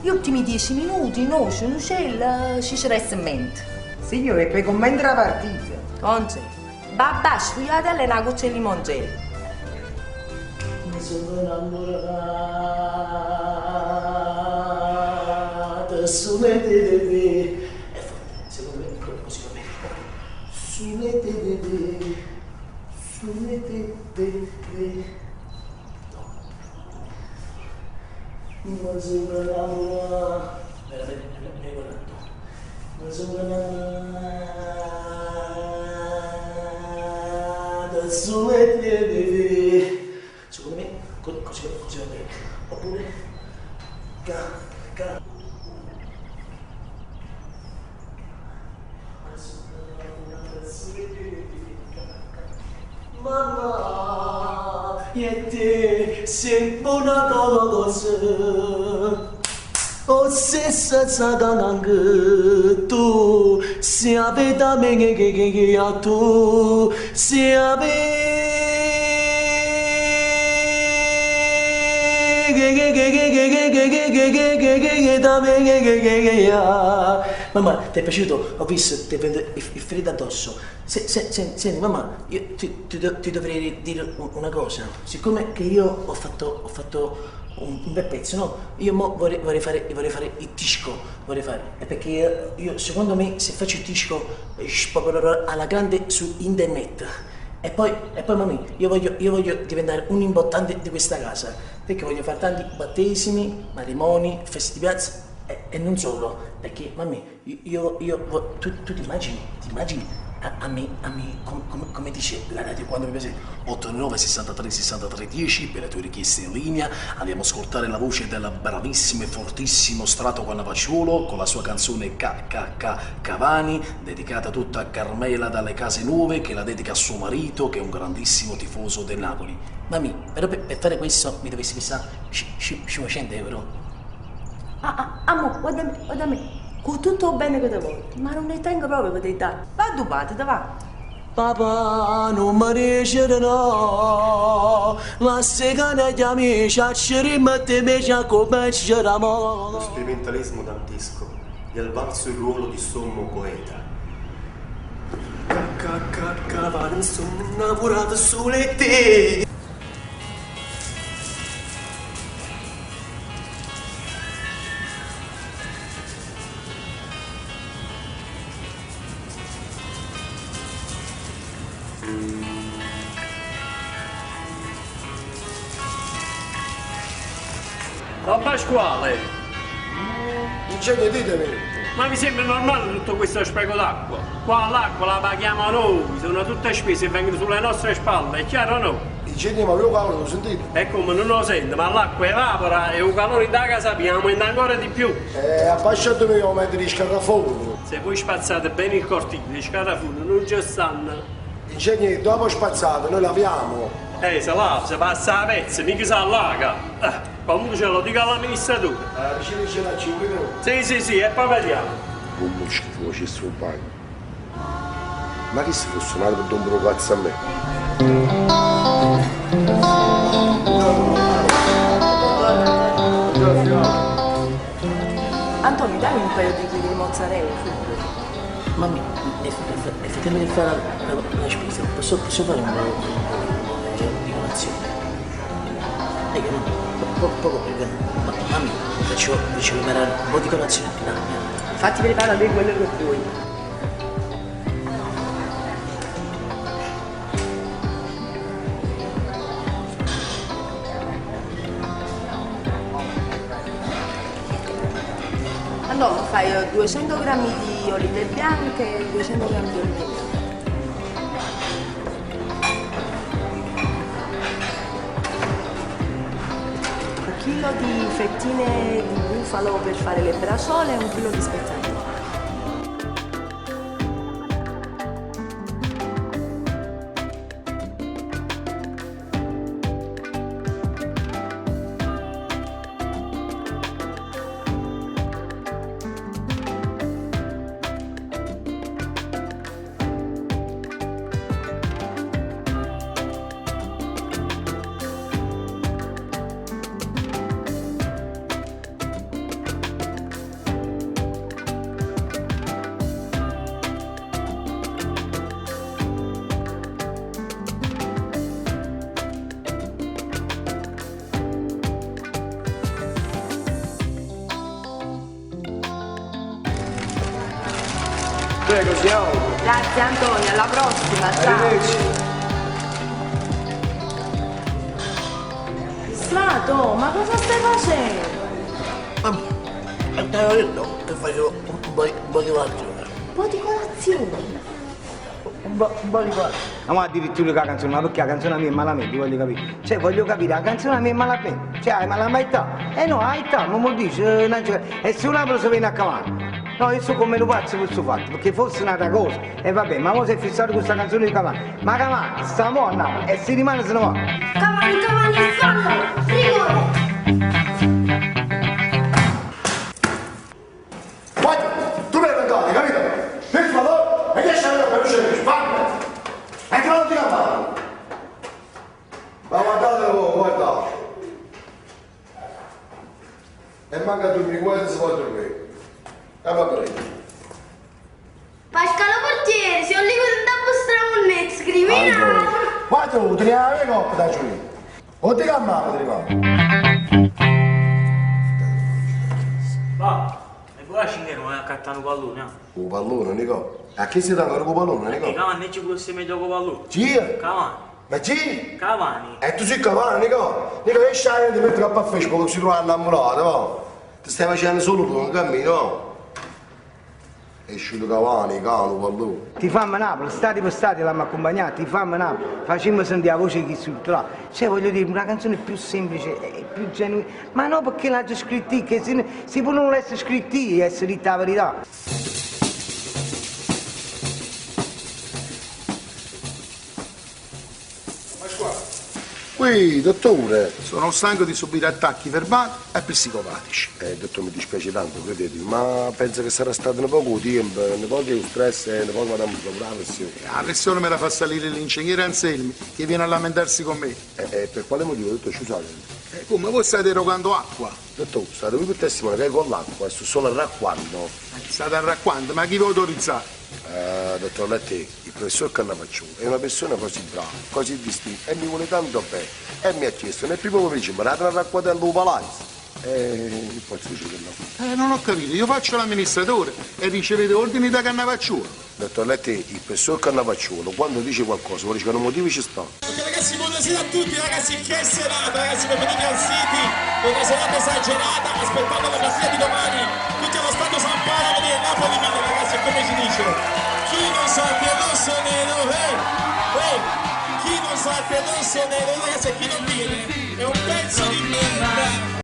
Gli ultimi 10 minuti, noce, nucella, ci resta in mente. Signore, per commentare la partita. Concetto, babà, sfogliatella e una goccia di limoncello. Mi sono innamorata sulle teve. È forte, secondo me così va bene. Sulle teve, sulle teve. Mi sono innamorata. Veramente, mi hai guardato. Mi sono innamorata sulle teve. Secondo me così va bene. Oppure mamma e te sempre una cosa o se saganang tu se aveta me che a tu se mamma, ti è piaciuto? Ho visto, ti prende il freddo addosso. Senti, mamma, io ti dovrei dire una cosa. Siccome che io ho fatto un bel pezzo, no? Io mo vorrei fare il disco, è perché io secondo me se faccio il disco spopolerò alla grande su internet. E poi mamma, io voglio diventare un importante di questa casa, perché voglio fare tanti battesimi, matrimoni, feste di piazza e non solo, perché mamma, tu ti immagini a me come dice la radio quando mi piace 899 63 63 10 per le tue richieste in linea. Andiamo a ascoltare la voce del bravissimo e fortissimo Strato Cannavacciuolo con la sua canzone Cavani, dedicata tutta a Carmela dalle Case Nuove, che la dedica a suo marito che è un grandissimo tifoso del Napoli. Mamma, però per fare questo mi dovessi pensare 500 euro. Amore, guarda me. Con tutto bene che te voglio, ma non ne tengo proprio per te dare. Va a dubate, te va. Papà, non mi riesce no, ma se che ne amici, a rimettere me già come c'eravamo. Lo sperimentalismo dantesco gli ha valso il ruolo di sommo poeta. Cavani, sono innamorato sulle te. Ma Pasquale, Incendio, ditemi. ma vi sembra normale tutto questo spreco d'acqua? Qua l'acqua la paghiamo noi, sono tutte spese che vengono sulle nostre spalle, è chiaro o no? Incendio, ma io calore lo sentite? E come non lo sento, ma l'acqua evapora e il calore da casa abbiamo aumenta ancora di più. Appasciatemi io mettere i scarrafoni. Se voi spazzate bene il cortile, i scarrafoni non ci stanno. Incendio, dopo spazzato, noi laviamo. Se lava, se passa a pezzi, mica si allaga. Comunque ce lo dico all'amministratore. Ricevi la 5 minuti. Sì, e poi vediamo. Come schifo c'è sul bagno. Ma che se fosse un altro dombro cazzo a me? Antonio, dammi un paio di chili di mozzarella subito. Mamma, effettivamente fare la spesa, posso fare una donazione? Poco perché, mamma, faccio preparare un po' di colazione. Fatti preparare quello che vuoi. Allora fai 200 grammi di olive bianche e 200 grammi di olive bianche. Un chilo di fettine di bufalo per fare le brasole e un chilo di spezzatino. Prego, siamo. Grazie Antonio, alla prossima, ciao. Stato, ma cosa stai facendo? Te l'ho detto che faccio un po' di colazione. Un po' di colazione? Un po' di colazione. Ma addirittura la canzone, ma perché la canzone mia è malamente, voglio capire. Cioè, voglio capire, la canzone mia è malamente. Cioè, hai la maità. No, hai età, non mi dice, e se una cosa viene a cavallo? No, io so come lo faccio questo fatto, perché fosse un'altra cosa. E vabbè, ma ora si è fissato con questa canzone di Cavani. Ma Cavani, stiamo a Napoli, e se rimane se ne va. Cavani, fanno, rigore! Guarda, tu mi hai mandato, capito? Per favore, e che stai per uscire? Spagna! E che non ti campano? Ma guardate voi, guardate. E manca tu mi guarda se vuoi dormire. Va bene. Pascalo portiere, se non li conta mostrare un net, scrivi Allora, guarda tu, ti ne una coppa da giù. O ti cammavo, ti ricordo. Va, e poi la cinghera non è accattando un pallone, eh? Un pallone, Nico? A chi si dà ancora un pallone, Nico? Cavani ci può essere meglio con pallone. Chi? Cavani. Ma chi? Cavani. E tu sei Cavani, Nico? Nico, esci a ti metti a Facebook che si trova innamorato, no? Ti stai facendo solo tu un cammino, no? Esci da Cavani, cano, pallone. Ti fammi Napoli, stati per stati l'hanno accompagnato, ti fammi Napoli, facciamo sentire la voce di chi sul là. Cioè voglio dire, una canzone più semplice e più genuina. Ma no, perché l'ha già scritta, che si può non essere scritti e essere detta la verità. Qui, dottore. Sono stanco di subire attacchi verbali e psicopatici. Dottor, mi dispiace tanto, credetemi, ma penso che sarà stato un poco tempo, un po' di stress e un po' di la pressione. La pressione me la fa salire l'ingegnere Anselmi, che viene a lamentarsi con me. Per quale motivo, dottor, scusate? Come voi state erogando acqua? Dottor, state qui per testimone che con l'acqua sto solo racquando. State racquando, ma chi vi autorizza? Dottor Letti, il professor Cannavacciù è una persona così brava, così distinta e mi vuole tanto bene. E mi ha chiesto nel primo pomeriggio, ma la racquatella palazzo. Poi si dice che no. Non ho capito, io faccio l'amministratore e ricevete ordini da Cannavacciù. Dottor Letti, il professor Cannavacciolo, quando dice qualcosa, vuole che un motivo ci sta. Ok ragazzi, buonasera a tutti, ragazzi, che serata, ragazzi, benvenuti al City, una serata esagerata, aspettando la partita di domani, tutti allo stadio San Paolo a vedere Napoli-Milan, ragazzi, e come si dice, chi non sa che rosso nero, chi non sa che rosso nero, ragazzi, e chi non viene, è un pezzo di merda.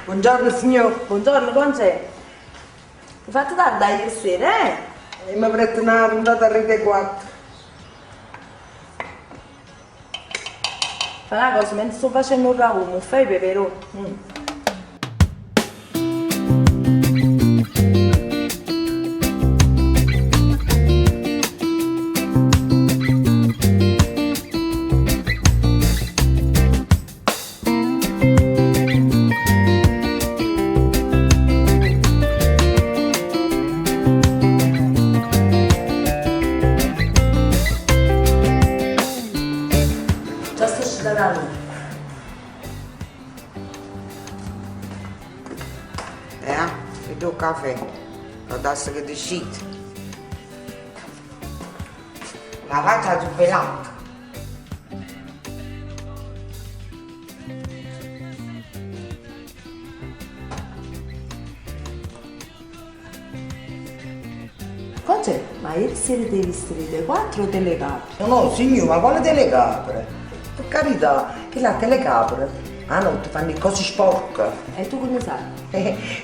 Buongiorno signor. Buongiorno, come c'è? Ti fate tardi ieri sera, eh? E mi prende una puntata a rete 4. Fai una cosa, mentre sto facendo un ragù, fai i peperoni. E do caffè, adesso che decidi. La faccia più velata. Concè, ma ieri sera devi vestire 4 telecapre? No, signor, ma quale telecapre? Per carità, che la telecapre a notte fanno le cose sporche. E tu come sai?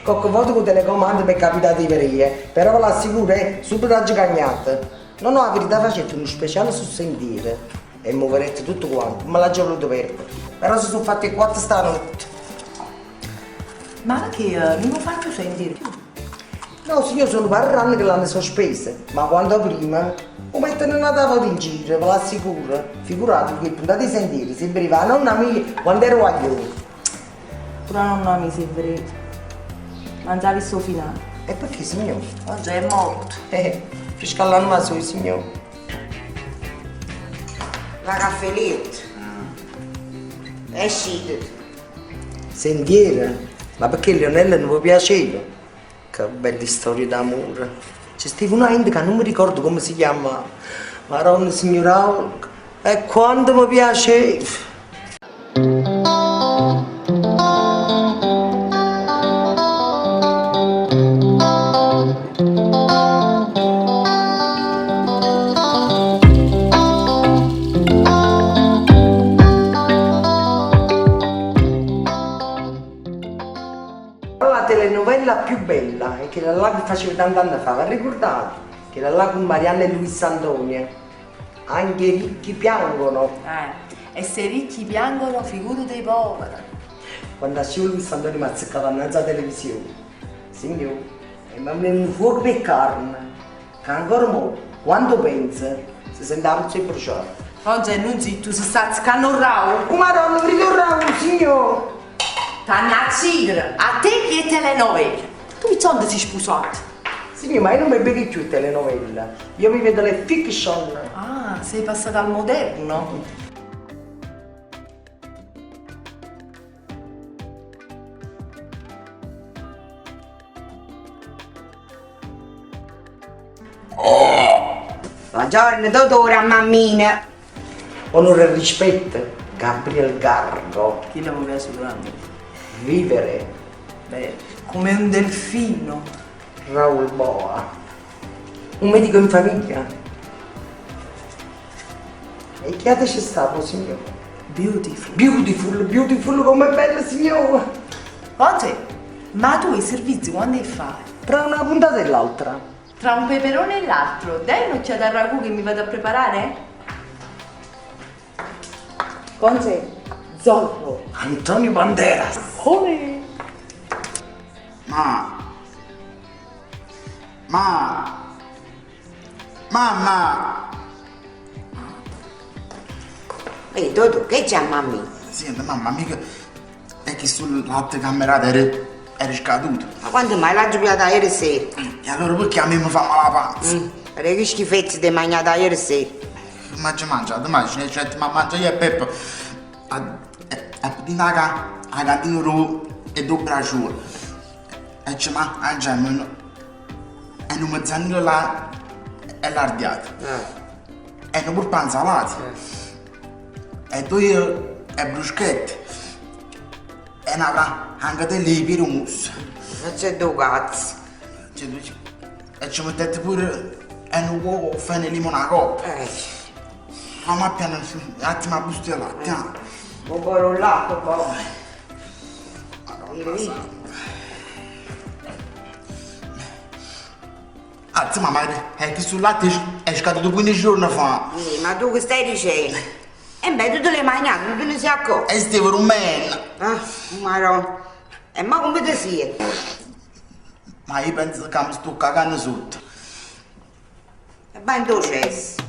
Qualche volta con telecomando mi è capitato di vedere, però ve l'assicuro, subito a gigagnate. Non ho la verità, facete uno speciale sul sentiero e muoverete tutto quanto, ma l'ha già voluto perdere. Però si sono fatti 4 stanotte. Ma che non lo faccio sentire più? No, signor, sono un par anni che l'hanno sospese, ma quando prima lo mettono una tavola in giro, ve l'assicuro. Figuratevi che puntate di sentieri si veniva la nonna mia quando ero aglione. Pure la nonna mia si veniva. Non già visto finale. E perché, signor? Oggi è morto. Fresca l'anima sua, signor. La caffeletta. È uscita. Sentiera? Ma perché Leonella non vi piaceva? Che belle storie d'amore. C'è stava una gente che non mi ricordo come si chiama. Maronna signora, e quando mi piaceva. quella più bella è quella là che facevo tanti anni fa, vi ricordate? Quella là con Marianna e Luis Antonio. Anche i ricchi piangono. E se i ricchi piangono, figurati i poveri. Quando asciò Luis Antonio mi azzeccava innanzi alla televisione. Signore, e mi viene fuoco per carne. Che ancora mo, quando pensa, si sente la puzza e bruciata. Oggi non zitto, si sta azzeccando un rao. Oh madonna, mi ricordo signore! Tannacigre, a te che telenovela. Tu quando sei sposato? Signore, ma io non mi vedo più telenovela. Io mi vedo le fiction. Ah, sei passato al moderno? Buongiorno, dottore, mammina. Onore e rispetto, Gabriel Gargo. Chi lo vuole sicuramente? Vivere. Beh, come un delfino. Raul Boa. Un medico in famiglia. E che altro c'è stato, signore? Beautiful. Beautiful come bella, signore. Oggi, ma tu i servizi quando fai? Tra una puntata e l'altra. Tra un peperone e l'altro, dai un'occhiata al ragù che mi vado a preparare? Conte, Zorro. Antonio Banderas. Olè. Mamma! Ehi, Dodo, che c'è mamma? Senti, mamma, mica è che sull'altra camerata eri scaduto. Ma quando mai l'ha giocata ieri sera? E allora perché a me mi fa male la panza? Perché che schifezze ti hai mangiato ieri sera? Ma ci mangiato, ma mangia io e Peppo. E di naga, a cantino ru e due braccioli. E ci mangiamo. E non mi zanno là e l'ardiato. E non pur panzalati. E due e bruschetti. E naga, anche te lì per un mus. Ma c'è due cazzi. E ci mettete pure un uovo fene limone a coppa. Ma piano, un attimo a busto di latte. Un po' rollato, poi. Anzi, mamma, è che sul latte è scaduto 15 giorni fa. Ma tu che stai dicendo? E beh, tu te l'hai mangiato, non te ne sei accorto. E stavo rumeno. Marò. E ma come ti sei? Ma io penso che mi sto cagando sotto. E va in processo.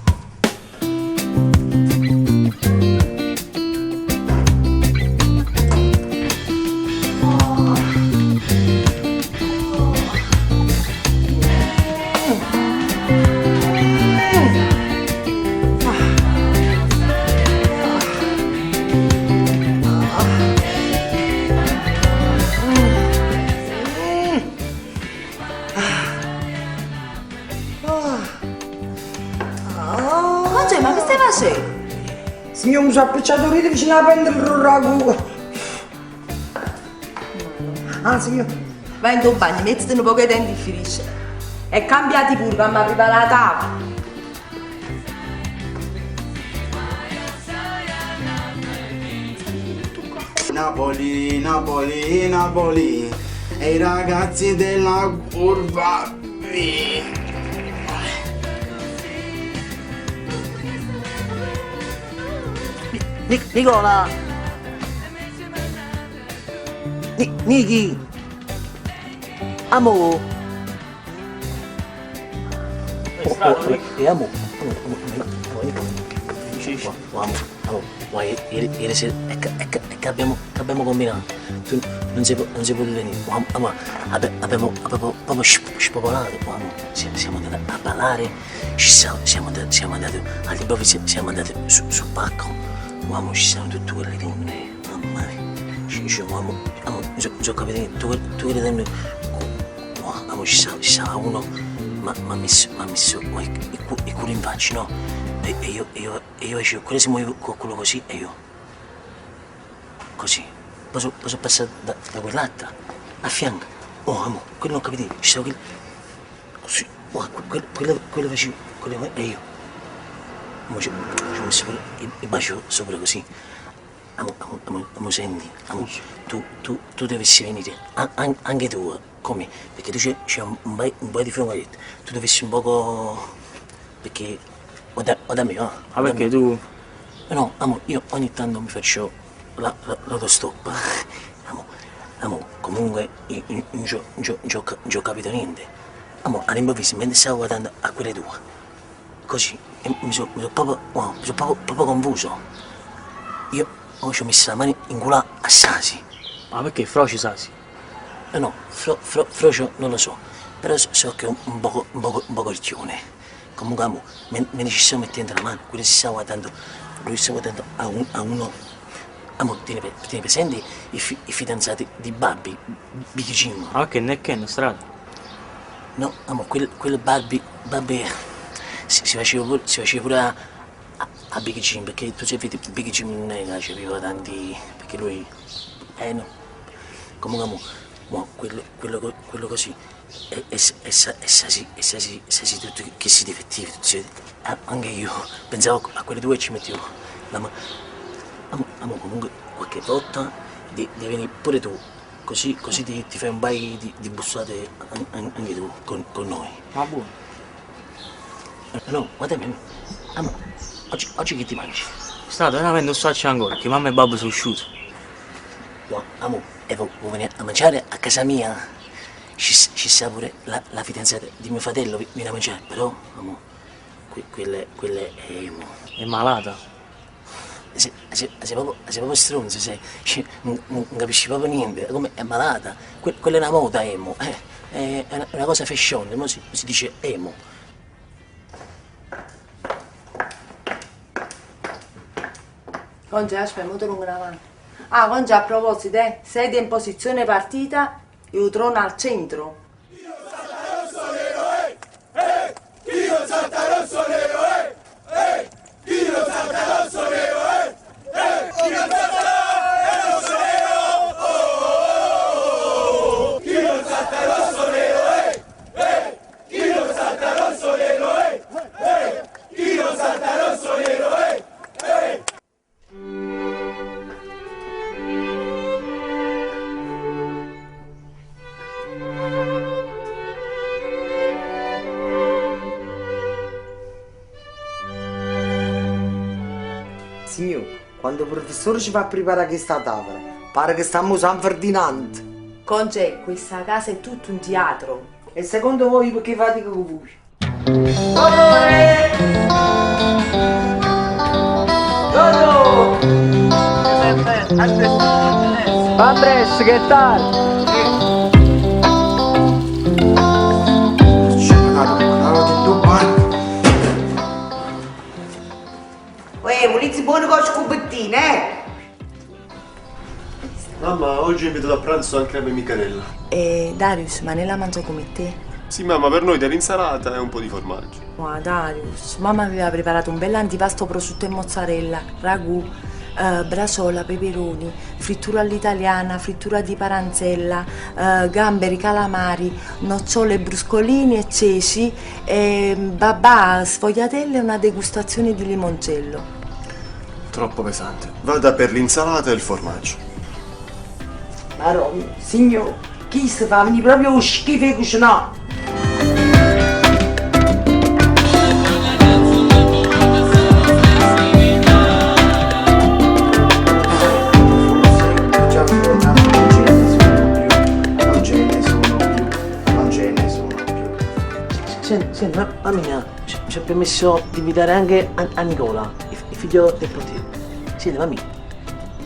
Ma che stai facendo? Signor, mi sono appicciato lì vicino a prendere il ragù. Signor. Vai in tuo bagno, mettiti un po' che denti e finisce. E cambiati pure, che mi arriva la tavola. Napoli, Napoli, Napoli. E i ragazzi della curva B. Nicola! Niki! Amo! Amo! Ieri sera è che abbiamo combinato. Tu non si può venire. Abbiamo proprio spopolato. Siamo andati a ballare, siamo andati all'improvviso, siamo andati sul palco. Uomo, ci sono tutte quelle donne, mamma mia, uomo, sono capito, tutte quelle donne, uomo, ci stava uno, mi ha messo il culo in faccia, no? E io facevo, quello si muoveva con quello così, e io, così, poi sono passato da quell'altra, a fianco, uomo, quello non capito, ci stava così, quello facevo, e io. Ci ho messo pure il bacio sopra così. Amo, senti, tu dovessi venire, anche tu, come? Perché tu c'è un paio di frumaghetti. Tu dovessi un poco... Perché... O da me, va? Ma perché tu... No, amore, io ogni tanto mi faccio l'autostop. Amore, comunque non ci ho capito niente. Amore, all'improvviso, mentre stavo guardando a quelle due, così, mi sono proprio confuso. Io ci ho messo la mano in culo a Sasi. Ma perché Froci Sasi? No, Frocio non lo so, però so che è un poco ricchione. Comunque, amore, mentre ci stiamo mettendo la mano, quello si sta guardando, lui sta guardando a uno. Amore, tieni presenti i fidanzati di Barbie, Big Jim? Ma che ne è strada? No, amore, quel Barbie si faceva pure a Big Jim, perché tu sai, vedi, Big Jim non è che c'aveva tanti... perché lui... no. Comunque, amore, quello così, e Sasi tutti che si difettivi, anche io pensavo a quelle due e ci mettevo la mano. Amore, comunque qualche volta devi venire pure tu, così ti fai un paio di bussate anche tu con noi. Ma buono. No, guardami, amore, oggi che ti mangi? Stato veramente non so ancora, che mamma e babbo sono usciti. No, amore, e vuoi venire a mangiare a casa mia? Ci sta pure la fidanzata di mio fratello, viene a mangiare, però, amore, quella è malata. Sei proprio stronzo, sei. Non capisci proprio niente, come è malata. Quella è una moda, emo. È una cosa fashion, mo si dice emo. Conce, aspetta, mo te lungo la mano. Ah, Conce, a proposito, sedia in posizione partita e un trono al centro. Signor, quando il professore ci fa preparare questa tavola, pare che stiamo a San Ferdinando. Conce, questa casa è tutto un teatro. E secondo voi perché fate con voi? Andres, che tal? Volete buone cose cubettine, Mamma, oggi ho invitato a pranzo anche la mia amica Nella. Darius, ma ne la mangia come te? Sì, mamma, per noi dell'insalata e un po' di formaggio. Ma Darius, mamma aveva preparato un bel antipasto prosciutto e mozzarella, ragù, brasola, peperoni, frittura all'italiana, frittura di paranzella, gamberi, calamari, nocciole, bruscolini e ceci, babà, sfogliatelle e una degustazione di limoncello. Troppo pesante. Vada per l'insalata e il formaggio. Marò, signor, chi si fa venire proprio schifo di cucinare? Senti, mamma mia, ci ha permesso di invitare anche a Nicola, il figlio del portiere. Senti, mamma mia,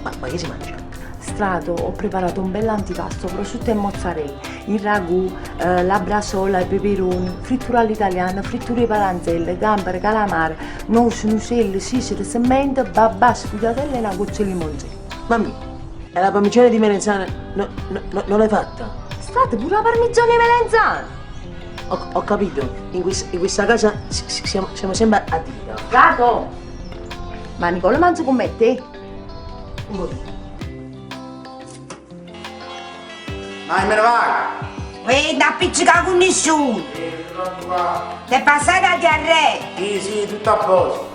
ma che si mangia? Strato, ho preparato un bel antipasto, prosciutto e mozzarella, il ragù, la brasola, i peperoni, frittura all'italiana, fritture di paranzelle, gamberi, calamari, noci, nucelli, sicere, semente, babà, sfugliatelle e una goccia di limoncello. Mamma, e la parmigiana di melenzane non l'hai fatta? Strato, pure la parmigiana di melenzane! Ho capito, in questa casa siamo sempre a dire. Strato! Ma Nicola mangia come te? Un po'. Dai, me ne va! Non appiccica con nessuno! Ti è passata la diarrea! Sì, tutto a posto.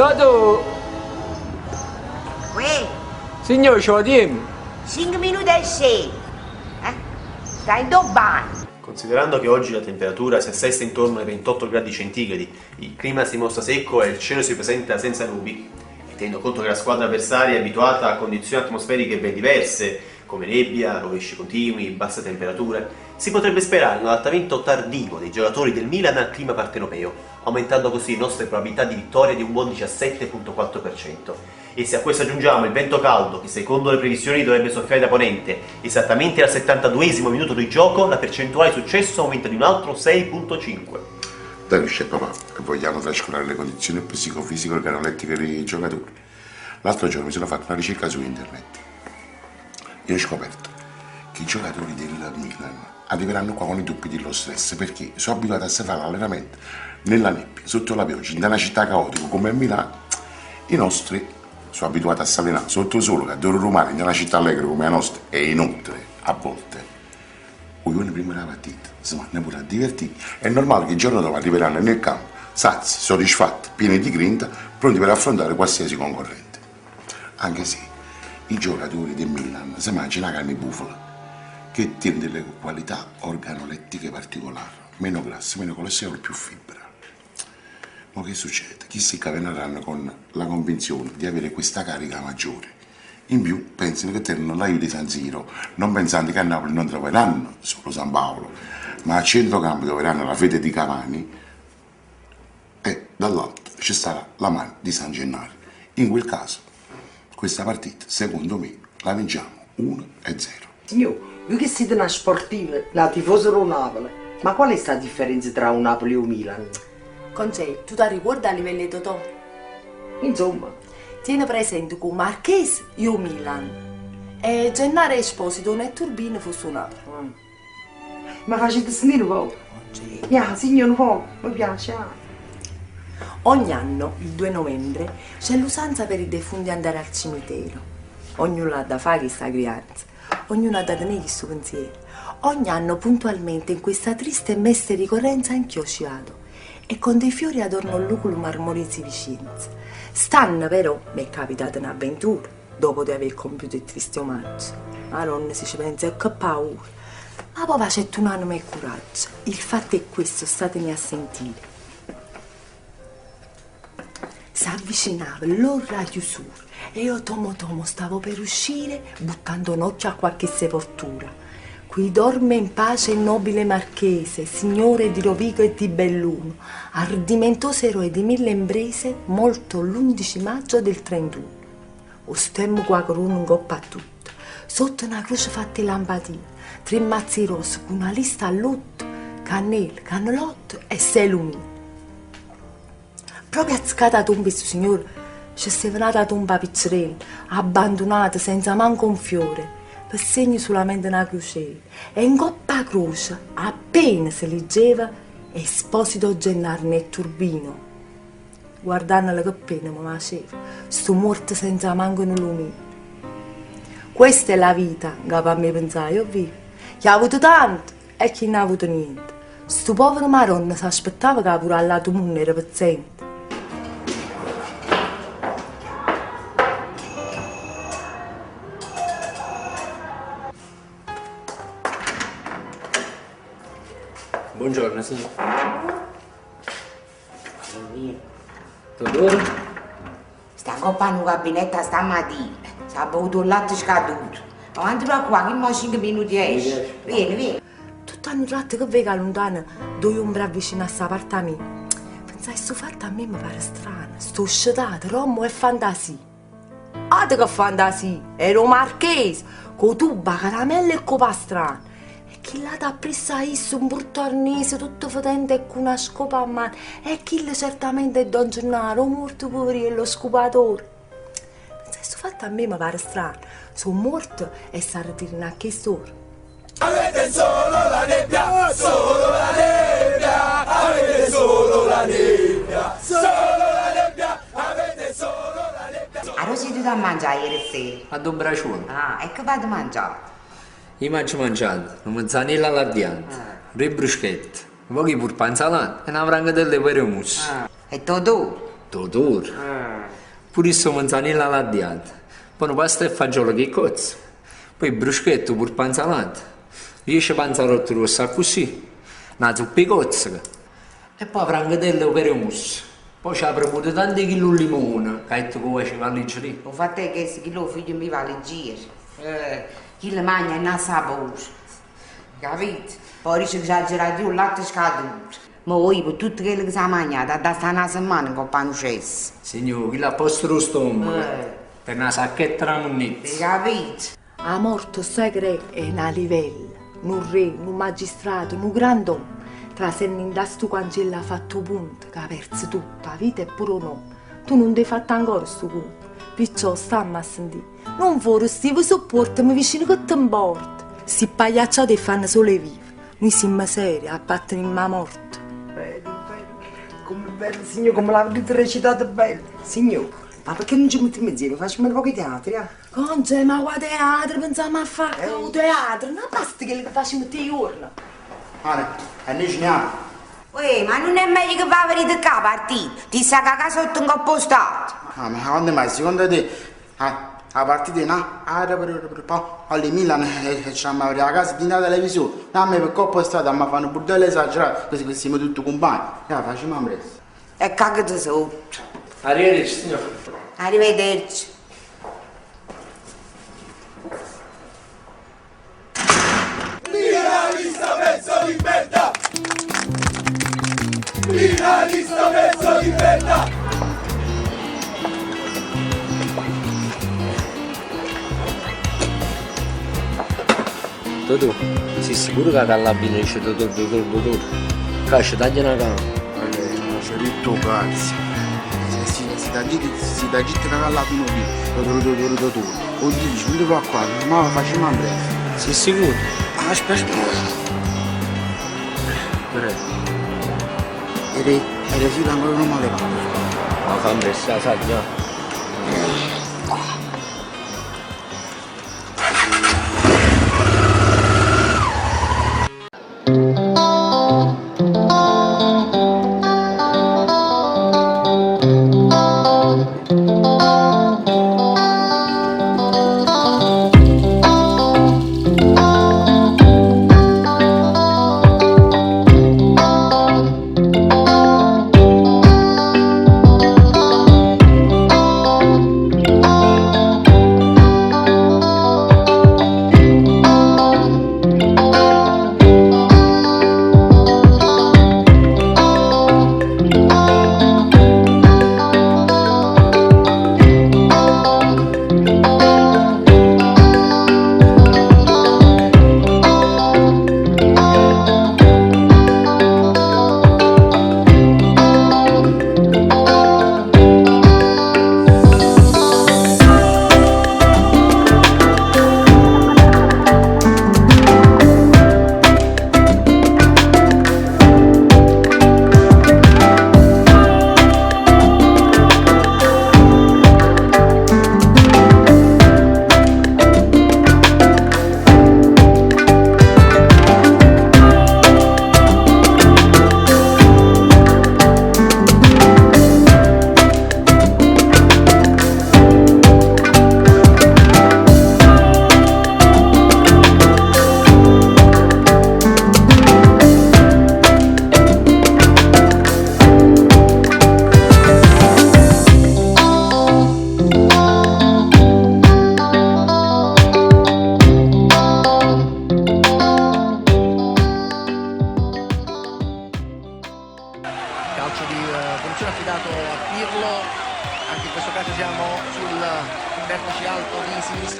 Totò! Uè, Signor, ce lo dimmi! 5 minuti e 6. Stai dobbando. Considerando che oggi la temperatura si assesta intorno ai 28 gradi centigradi, il clima si mostra secco e il cielo si presenta senza nubi, e tenendo conto che la squadra avversaria è abituata a condizioni atmosferiche ben diverse, come nebbia, rovesci continui, basse temperature, si potrebbe sperare un adattamento tardivo dei giocatori del Milan al clima partenopeo, aumentando così le nostre probabilità di vittoria di un buon 17,4%. E se a questo aggiungiamo il vento caldo, che secondo le previsioni dovrebbe soffiare da ponente, esattamente al 72esimo minuto di gioco, la percentuale di successo aumenta di un altro 6,5. Dai, c'è papà, che vogliamo trascurare le condizioni psicofisiche e organolettiche dei giocatori. L'altro giorno mi sono fatto una ricerca su internet e ho scoperto che i giocatori del Milan arriveranno qua con i dubbi dello stress perché sono abituati a fare l'allenamento nella nebbia, sotto la pioggia, in una città caotica come Milano. I nostri sono abituati a salire sotto il sole, che adoro romani, in una città allegra come la nostra, e inoltre, a volte, vogliono prima della partita, si vanno pure a divertire. È normale che il giorno dopo arriveranno nel campo, sazi, soddisfatti, pieni di grinta, pronti per affrontare qualsiasi concorrente. Anche se i giocatori del Milan si mangiano la carne bufala, che tiene delle qualità organolettiche particolari, meno grasse, meno colesterolo, più fibra. Ma che succede? Chi si caveneranno con la convinzione di avere questa carica maggiore. In più pensano che tengono l'aiuto di San Siro, non pensando che a Napoli non troveranno solo San Paolo, ma a centrocampo troveranno la fede di Cavani e dall'altro ci sarà la mano di San Gennaro. In quel caso, questa partita, secondo me, la vinciamo 1-0. Signor, voi che siete una sportiva, la tifosa del Napoli, ma qual è la differenza tra un Napoli e un Milan? Concetto, tu ti ricordi a livello di Totò? Insomma. Tieni presente che Marchese io Milan e Gennaro Esposito e Turbino fosse un altro. Ma facete sentire un po'? Signor, un po', mi piace. Ogni anno, il 2 novembre, c'è l'usanza per i defunti andare al cimitero. Ognuno ha da fare questa creanza, ognuno ha da tenere questo pensiero. Ogni anno, puntualmente, in questa triste e meste ricorrenza, anch'io ci vado. E con dei fiori adorno il lucolo marmoresi vicinanza. Stanno però mi è capitata un'avventura dopo di aver compiuto il triste omaggio. Madonna, si ci pensa, che paura. Ma poi facette un anno e coraggio. Il fatto è questo, statemi a sentire. Si avvicinava l'ora di chiusura e io tomo stavo per uscire buttando un occhio a qualche sepoltura. Qui dorme in pace il nobile marchese, signore di Rovigo e di Belluno, ardimentoso eroe di 1000 imprese, morto l'11 maggio del 31. O stemmo qua corona in coppa a tutto, sotto una croce fatta lampadina, 3 mazzi rossi con una lista a lutto, cannelle, cannolotto e 6 lumini. Proprio azzicata a tomba questo signore, c'è sevenata tomba pizzerella, abbandonata senza manco un fiore, per segno solamente una crociera, e in coppa a croce, appena si leggeva, Esposito Gennaro nel Turbino. Guardando che pena mi faceva, sto morto senza manco un lumino. Questa è la vita, che a me pensare, io vivo. Chi ha avuto tanto e chi non ha avuto niente. Sto povero maronna si aspettava che pure al lato mondo era paziente. Buongiorno, signor. Totò? Sta coppando un gabinetto stamattina. Si è bevuto un latte scaduto. Avanti da qua, che mo 5 minuti esce. Vieni. Tutto hanno tratto che vega lontano, due ombre vicino a sta appartamento. Pensai, sto fatto a me mi pare strano. Sto uscitato, rommo e fantasia. Ate che fantasia! Ero marchese, con tuba, caramelle e copastrano. Chi l'ha da presa a isso un brutto arnese tutto fedente e con una scopa a mano e chi certamente è Don Gennaro, morto poverello, scopatore. Questo fatto a me mi pare strano, sono morto e sta ritirando a che ora. Avete solo la nebbia, solo la nebbia, avete solo la nebbia, solo la nebbia, avete solo la nebbia. Allora siete da mangiare ieri sera? A Dombracione. E che vado a mangiare? Io mangio mangiato, una mezzanella all'ardiante, 2 bruschette, un po' di purpa insalata e una frangatella di peremus. E Totò? Totò? purissimo manzanilla all'addiata, poi una pasta e fagiolo che cozza, poi bruschetto pur panzalata, 10 panzarotti rossi così, una zuppa di cozza, e poi frangatelle per mousse. Poi ci ha premuto tanti chili di limone, che tu vuoi ci va alleggerire. Ho fatto che questo chilo figlio mi va alleggerire. Chi le mangia non ha sapore. Capite? Poi dice che esagerato il latte scaduto. Ma voi per tutto quello che si è mangiato, da sta una settimana con panucesse. Signore, chi l'ha posto lo stomaco? Per una sacchetta da munnizia. Capite? A morto segre è una livella, un re, un magistrato, un grand'uomo. Tra se in sto cancello ha fatto punto, che ha perso tutta la vita e pure no. Tu non ti hai fatto ancora sto conto. Perciò stammi a sentire. Non vorresti sopportami vicino che ti importa. Si pagliacciati e fanno solo i vivi. Noi siamo seri, a parte in ma morte. Come bello, signor, come l'avete recitato bello. Signor, ma perché non ci mettiamo insieme? Facciamo un po' di teatro, eh? Conce, ma qua teatro, pensiamo a fare un teatro. Non basta che facciamo te giorni. E noi ci andiamo. Uè, ma non è meglio che va a venire qua a partire? Ti sa cagare sotto un coppo stato. Ma quando mai, secondo te, a partita no? Alle Milan e ci andiamo a vedere la casa di una televisione. A me per coppa strada mi fanno bordello esagerato, così che siamo tutti compagni. Facciamo un presto. E cagate sotto. Arrivederci, signore. Arrivederci. Finalista verso libertà! Finalista verso libertà! Totò, sei sicuro che alla fine dice dottor? Cascia, tagli una cama. C'è detto cazzo. Si da gitta alla fine di dottor. Oggi dice, non devo qua, ma facciamo un presto. Sei sicuro? Aspetta. Era sì, ancora non male va. Ma fa un presto, sai già.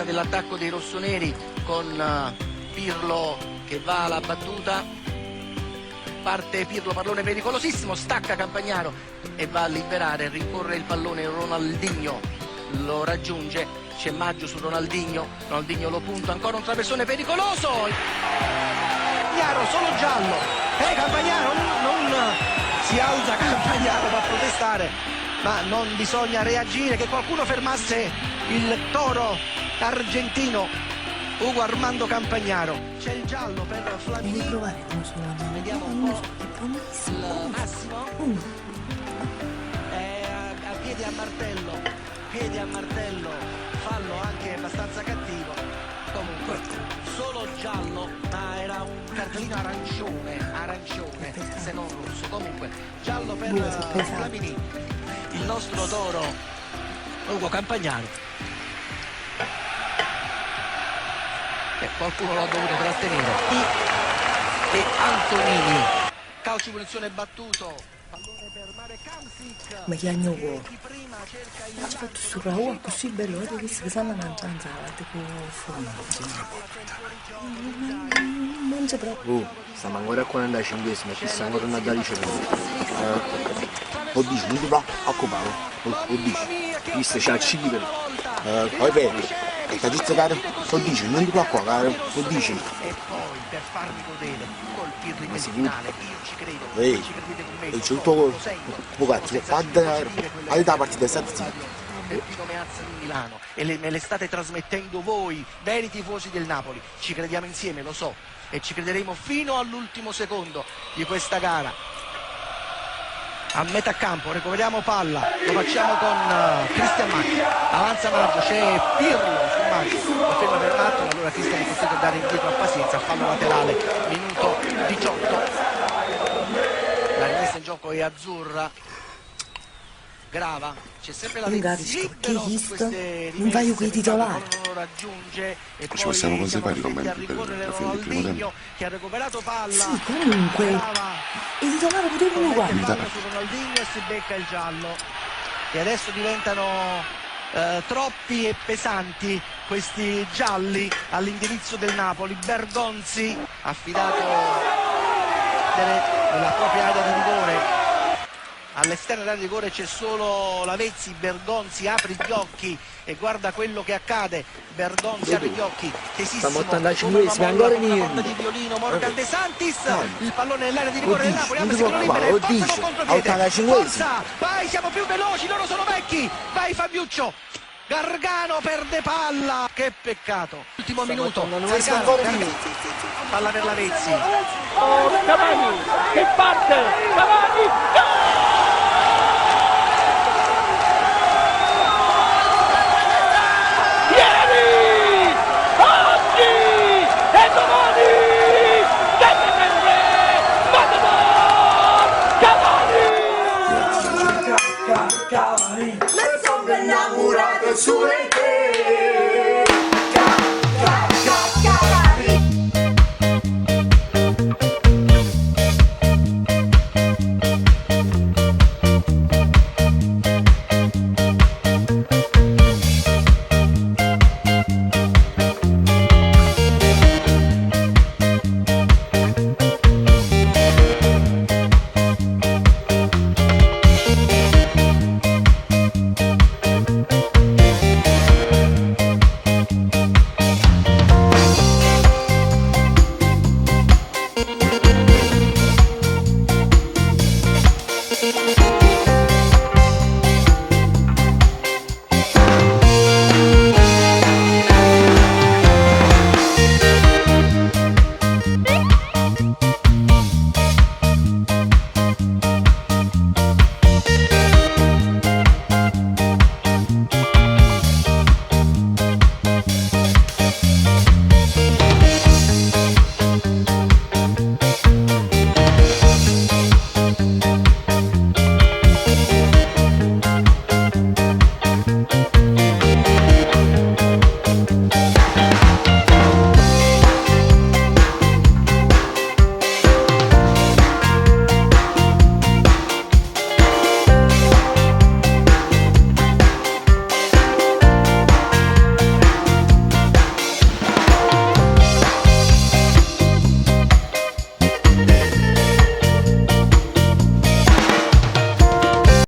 Dell'attacco dei rossoneri con Pirlo che va alla battuta, parte Pirlo, pallone pericolosissimo, stacca Campagnaro e va a liberare, rincorre il pallone Ronaldinho, lo raggiunge, c'è Maggio su Ronaldinho lo punta, ancora un traversone pericoloso, Campagnaro solo giallo, Campagnaro non si alza Campagnaro, va a protestare, ma non bisogna reagire, che qualcuno fermasse il toro argentino Ugo Armando Campagnaro. C'è il giallo per Flavini. Vediamo un po' il Massimo. È a piedi a martello. piedi a martello, fallo anche abbastanza cattivo. Comunque solo giallo, ma era un cartellino arancione, se non rosso. Comunque giallo per Flamini, il nostro toro Ugo Campagnaro. E qualcuno l'ha dovuto trattenere. E Antonini, calcio di punizione battuto, pallone per Mare Kamsic. Ma chi ha il cuore? Ma ci fatto sto rauo così bello, avete visto che stanno mangiando salate con formaggio. Non mangia proprio. Stiamo ancora a 45esimo, ci stiamo tornando a ricevere. O dici, non ti va a copare? O dici, visto c'ha il cibo. Poi bene. E sta giusto caro, o dici, non ti va qua caro, o dici. E poi per farmi godere, colpirli nel finale, io ci credo, ci credete con me. E c'è tutto un cazzo, hai la partita stazzata. Bertino Meazza di Milano e me le state trasmettendo voi, veri tifosi del Napoli. Ci crediamo insieme, lo so, e ci crederemo fino all'ultimo secondo di questa gara. A metà campo recuperiamo palla, lo facciamo con Cristian Macchi, avanza Maggio, c'è Pirlo su Maggio, lo ferma per un attimo, allora Cristian è costretto a dare indietro a Pazienza, fallo laterale, minuto 18, la rimessa in gioco è azzurra, Grava, c'è sempre la Che visto? Non vai io qui titolare. Ci possiamo conservare i commenti per la fine del primo tempo? Che ha recuperato palla. Sì, comunque. I titolari potevano uguali. Su Ronaldinho e si becca il giallo. E adesso diventano troppi e pesanti questi gialli all'indirizzo del Napoli. Bergonzi affidato nella propria area di rigore. All'esterno dell'area di rigore c'è solo Lavezzi, Bergonzi apre gli occhi e guarda quello che accade. Bergonzi apre gli occhi, tesissimo, come una molla, una porta di violino. Morgan De Santis, il pallone nell'area di rigore del Napoli, apre secondo libero, passano contropiede, forza, vai, siamo più veloci, loro sono vecchi, vai Fabiuccio. Gargano perde palla, che peccato. Ultimo minuto, Gargano, palla per Lavezzi. Cavani, che parte, Cavani, gol!